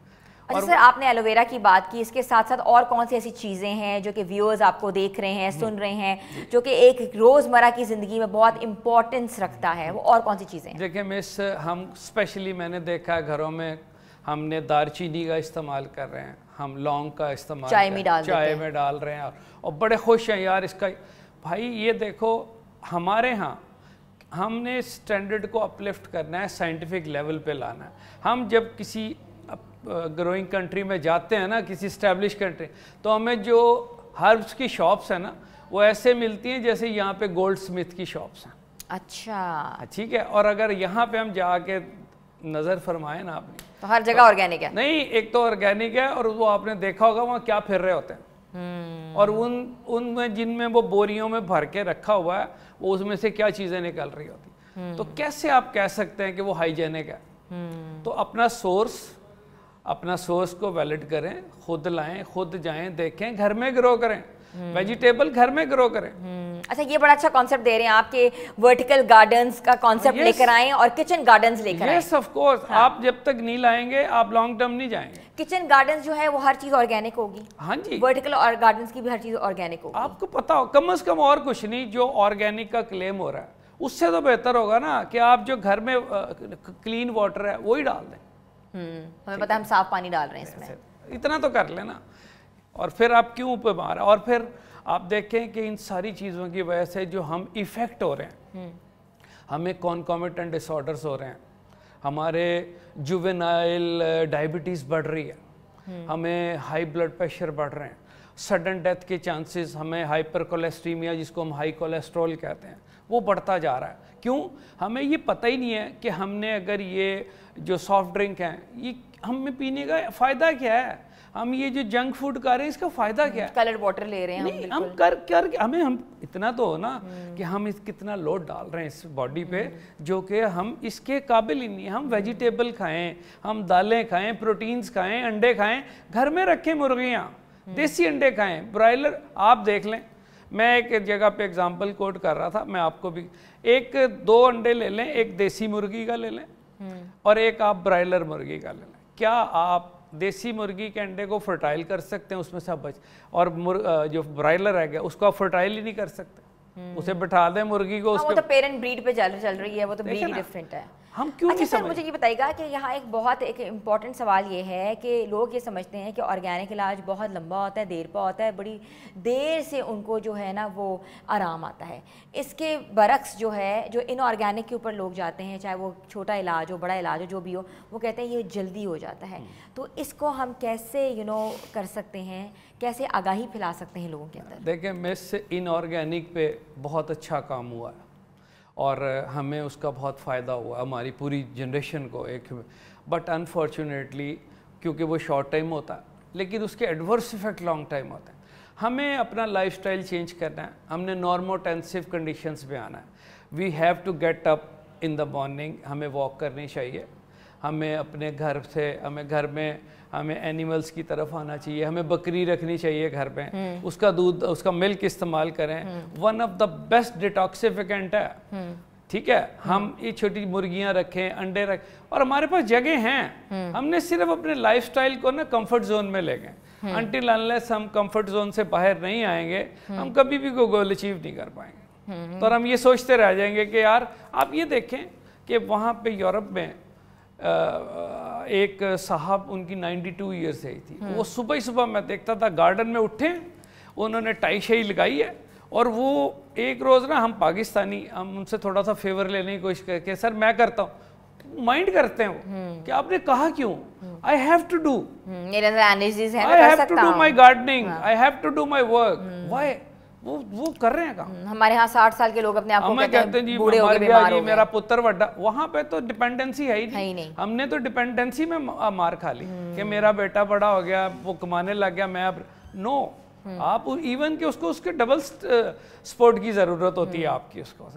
اچھا سر، آپ نے ایلوویرا کی بات کی، اس کے ساتھ ساتھ اور کون سی ایسی چیزیں ہیں جو کہ ویورز آپ کو دیکھ رہے ہیں، سن رہے ہیں، جو کہ ایک روزمرہ کی زندگی میں بہت امپورٹنس رکھتا ہے، وہ اور کون سی چیزیں ہیں؟ دیکھیں مس، ہم اسپیشلی میں نے دیکھا ہے گھروں میں ہم نے دار چینی کا استعمال کر رہے ہیں، ہم لونگ کا استعمال چائے میں ڈال رہے ہیں اور بڑے خوش ہیں یار اس کا. بھائی یہ دیکھو ہمارے ہاں ہم نے اسٹینڈرڈ کو اپلفٹ کرنا ہے، سائنٹیفک لیول پہ لانا ہے. ہم جب کسی گروئنگ کنٹری میں جاتے ہیں نا، کسی اسٹیبلش کنٹری، تو ہمیں جو ہربس کی شاپس ہیں نا وہ ایسے ملتی ہیں جیسے یہاں پہ گولڈ سمتھ کی شاپس ہیں. اچھا ٹھیک ہے. اور اگر یہاں پہ ہم جا کے نظر فرمائے نا آپ نے تو ہر جگہ آرگینک ہے. نہیں، ایک تو آرگینک ہے اور وہ آپ نے دیکھا ہوگا وہاں کیا پھر رہے ہوتے ہیں، اور ان میں جن میں وہ بوریوں میں بھر کے رکھا ہوا ہے وہ اس میں سے کیا چیزیں نکل رہی ہوتی. تو کیسے آپ کہہ سکتے ہیں کہ وہ ہائیجینک ہے؟ تو اپنا سورس کو ویلڈ کریں، خود لائیں، خود جائیں، دیکھیں، گھر میں گرو کریں، ویجیٹیبل گھر میں گرو کریں. اچھا، یہ بڑا اچھا کانسیپٹ دے رہے ہیں آپ کے ورٹیکل گارڈنز کا کانسیپٹ لے کر آئیں اور کچن گارڈنز لے کر آئیں. یس آف کورس، آپ جب تک نہیں لائیں گے آپ لانگ ٹرم نہیں جائیں گے. کچن گارڈنز جو ہے وہ ہر چیز آرگینک ہوگی. ہاں جی، ورٹیکل اور گارڈنز کی بھی ہر چیز آرگینک ہوگی. آپ کو پتا ہو کم از کم اور کچھ نہیں، جو آرگینک کا کلیم ہو رہا ہے اس سے تو بہتر ہوگا نا کہ آپ جو گھر میں کلین واٹر ہے وہی ڈال دیں. ہمیں پتا ہے ہم صاف پانی ڈال رہے ہیں اس میں، اتنا تو کر لینا. اور پھر آپ کیوں پہ مار، اور پھر آپ دیکھیں کہ ان ساری چیزوں کی وجہ سے جو ہم ایفیکٹ ہو رہے ہیں، ہمیں کانکومیٹنٹ ڈس آرڈرز ہو رہے ہیں، ہمارے جووینائل ڈائبٹیز بڑھ رہی ہے، ہمیں ہائی بلڈ پریشر بڑھ رہے ہیں، سڈن ڈیتھ کے چانسز، ہمیں ہائپر کولیسٹریمیا جس کو ہم ہائی کولیسٹرول کہتے ہیں وہ بڑھتا جا رہا ہے. کیوں؟ ہمیں یہ پتہ ہی نہیں ہے کہ ہم نے اگر یہ جو سافٹ ڈرنک ہیں یہ ہمیں پینے کا فائدہ کیا ہے، ہم یہ جو جنک فوڈ کر رہے ہیں اس کا فائدہ کیا ہے. کلرڈ واٹر لے رہے ہیں ہم ہمیں اتنا تو ہو نا کہ ہم کتنا لوڈ ڈال رہے ہیں اس باڈی پہ جو کہ ہم اس کے قابل ہی نہیں. ہم ویجیٹیبل کھائیں، ہم دالیں کھائیں، پروٹینز کھائیں، انڈے کھائیں، گھر میں رکھیں مرغیاں، دیسی انڈے کھائیں. برائلر آپ دیکھ لیں، میں ایک جگہ پہ اگزامپل کوٹ کر رہا تھا، میں آپ کو بھی 2 انڈے لے لیں، ایک دیسی مرغی کا لے لیں اور ایک آپ برائلر مرغی کا لے لیں. کیا آپ دیسی مرغی کے انڈے کو فرٹائل کر سکتے ہیں اس میں سے بچ، اور جو برائلر ہے گیا اس کو آپ فرٹائل ہی نہیں کر سکتے. اسے بٹھا دیں مرغی کو، وہ تو پیرنٹ بریڈ پہ چل رہی ہے، وہ تو بریڈ ہی ڈیفرنٹ ہے. ہم کیوں نہیں سمجھ. مجھے یہ بتائیے گا کہ یہاں ایک بہت امپورٹنٹ سوال یہ ہے کہ لوگ یہ سمجھتے ہیں کہ آرگینک علاج بہت لمبا ہوتا ہے، دیر پا ہوتا ہے، بڑی دیر سے ان کو جو ہے نا وہ آرام آتا ہے. اس کے برعکس جو ہے، جو ان آرگینک کے اوپر لوگ جاتے ہیں، چاہے وہ چھوٹا علاج ہو، بڑا علاج ہو، جو بھی ہو، وہ کہتے ہیں یہ جلدی ہو جاتا ہے. تو اس کو ہم کیسے کر سکتے ہیں، کیسے آگاہی پھیلا سکتے ہیں لوگوں کے اندر؟ دیکھیں مس، ان آرگینک پہ بہت اچھا کام ہوا ہے اور ہمیں اس کا بہت فائدہ ہوا ہماری پوری جنریشن کو. بٹ انفارچونیٹلی کیونکہ وہ شارٹ ٹائم ہوتا ہے لیکن اس کے ایڈورس ایفیکٹ لانگ ٹائم ہوتے ہیں. ہمیں اپنا لائف سٹائل چینج کرنا ہے، ہم نے نارموٹینسو کنڈیشنز پہ آنا ہے. We have to get up in the morning, ہمیں واک کرنی چاہیے، ہمیں اپنے گھر سے، ہمیں اینیملز کی طرف آنا چاہیے، ہمیں بکری رکھنی چاہیے گھر پہ، اس کا دودھ، اس کا ملک استعمال کریں. ون آف دا بیسٹ ڈیٹاکسیفیکینٹ ہے. ٹھیک ہے، ہم یہ چھوٹی مرغیاں رکھیں، انڈے رکھیں، اور ہمارے پاس جگہ ہیں. ہم نے صرف اپنے لائف سٹائل کو نا کمفرٹ زون میں لے گئے. انٹل انلیس ہم کمفرٹ زون سے باہر نہیں آئیں گے ہم کبھی بھی کوئی گول اچیو نہیں کر پائیں گے. تو ہم یہ سوچتے رہ جائیں گے کہ یار آپ یہ دیکھیں کہ وہاں پہ یورپ میں ایک صاحب، ان کی 92 ایئرس ایج تھی، وہ صبح میں دیکھتا تھا گارڈن میں اٹھے، انہوں نے ٹائی شائی لگائی ہے، اور وہ ایک روز نا ہم پاکستانی، ہم ان سے تھوڑا سا فیور لینے کی کوشش کر کے، سر میں کرتا ہوں، مائنڈ کرتے ہیں کہ آپ نے کہا کیوں، I have to do my gardening, I have to do my work. Why? وہ کر رہے ہیں کام. ہمارے ہاں 60 سال کے لوگ اپنے آپ کو کہتے ہیں جی مر گیا جی میرا پتر وڈا. وہاں پہ تو ڈیپینڈنسی ہے ہی نہیں. ہم نے تو ڈیپینڈنسی میں مار کھا لی کہ میرا بیٹا بڑا ہو گیا، وہ کمانے لگ گیا، میں اب نو. آپ ایون کہ اس کو اس کے ڈبل سپورٹ کی ضرورت ہوتی ہے آپ کی اس کو.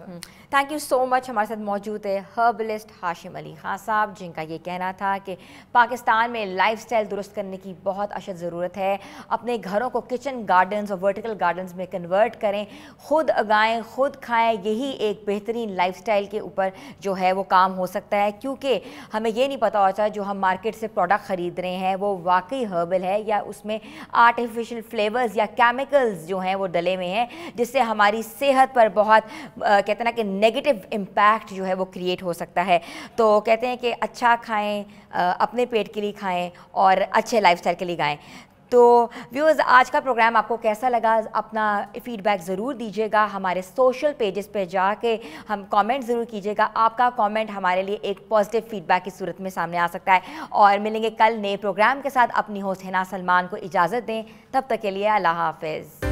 تھینک یو سو مچ. ہمارے ساتھ موجود ہے ہربلسٹ ہاشم علی خان صاحب، جن کا یہ کہنا تھا کہ پاکستان میں لائف سٹائل درست کرنے کی بہت اشد ضرورت ہے. اپنے گھروں کو کچن گارڈنز اور ورٹیکل گارڈنز میں کنورٹ کریں، خود اگائیں خود کھائیں. یہی ایک بہترین لائف سٹائل کے اوپر جو ہے وہ کام ہو سکتا ہے، کیونکہ ہمیں یہ نہیں پتہ ہوتا جو ہم مارکیٹ سے پروڈکٹ خرید رہے ہیں وہ واقعی ہربل ہے یا اس میں آرٹیفیشل فلیورز یا کیمیکلز جو ہیں وہ ڈلے ہوئے ہیں، جس سے ہماری صحت پر بہت کہتے ہیں نا کہ نیگیٹو امپیکٹ جو ہے وہ کریٹ ہو سکتا ہے. تو کہتے ہیں کہ اچھا کھائیں، اپنے پیٹ کے لیے کھائیں اور اچھے لائف سٹائل کے لیے گائیں. تو ویورز، آج کا پروگرام آپ کو کیسا لگا؟ اپنا فیڈ بیک ضرور دیجیے گا. ہمارے سوشل پیجز پہ جا کے ہم کامنٹ ضرور کیجیے گا. آپ کا کامنٹ ہمارے لیے ایک پازیٹیو فیڈ بیک کی صورت میں سامنے آ سکتا ہے. اور ملیں گے کل نئے پروگرام کے ساتھ. اپنی ہوسٹ حنا سلمان کو اجازت دیں، تب تک کے لیے اللہ حافظ.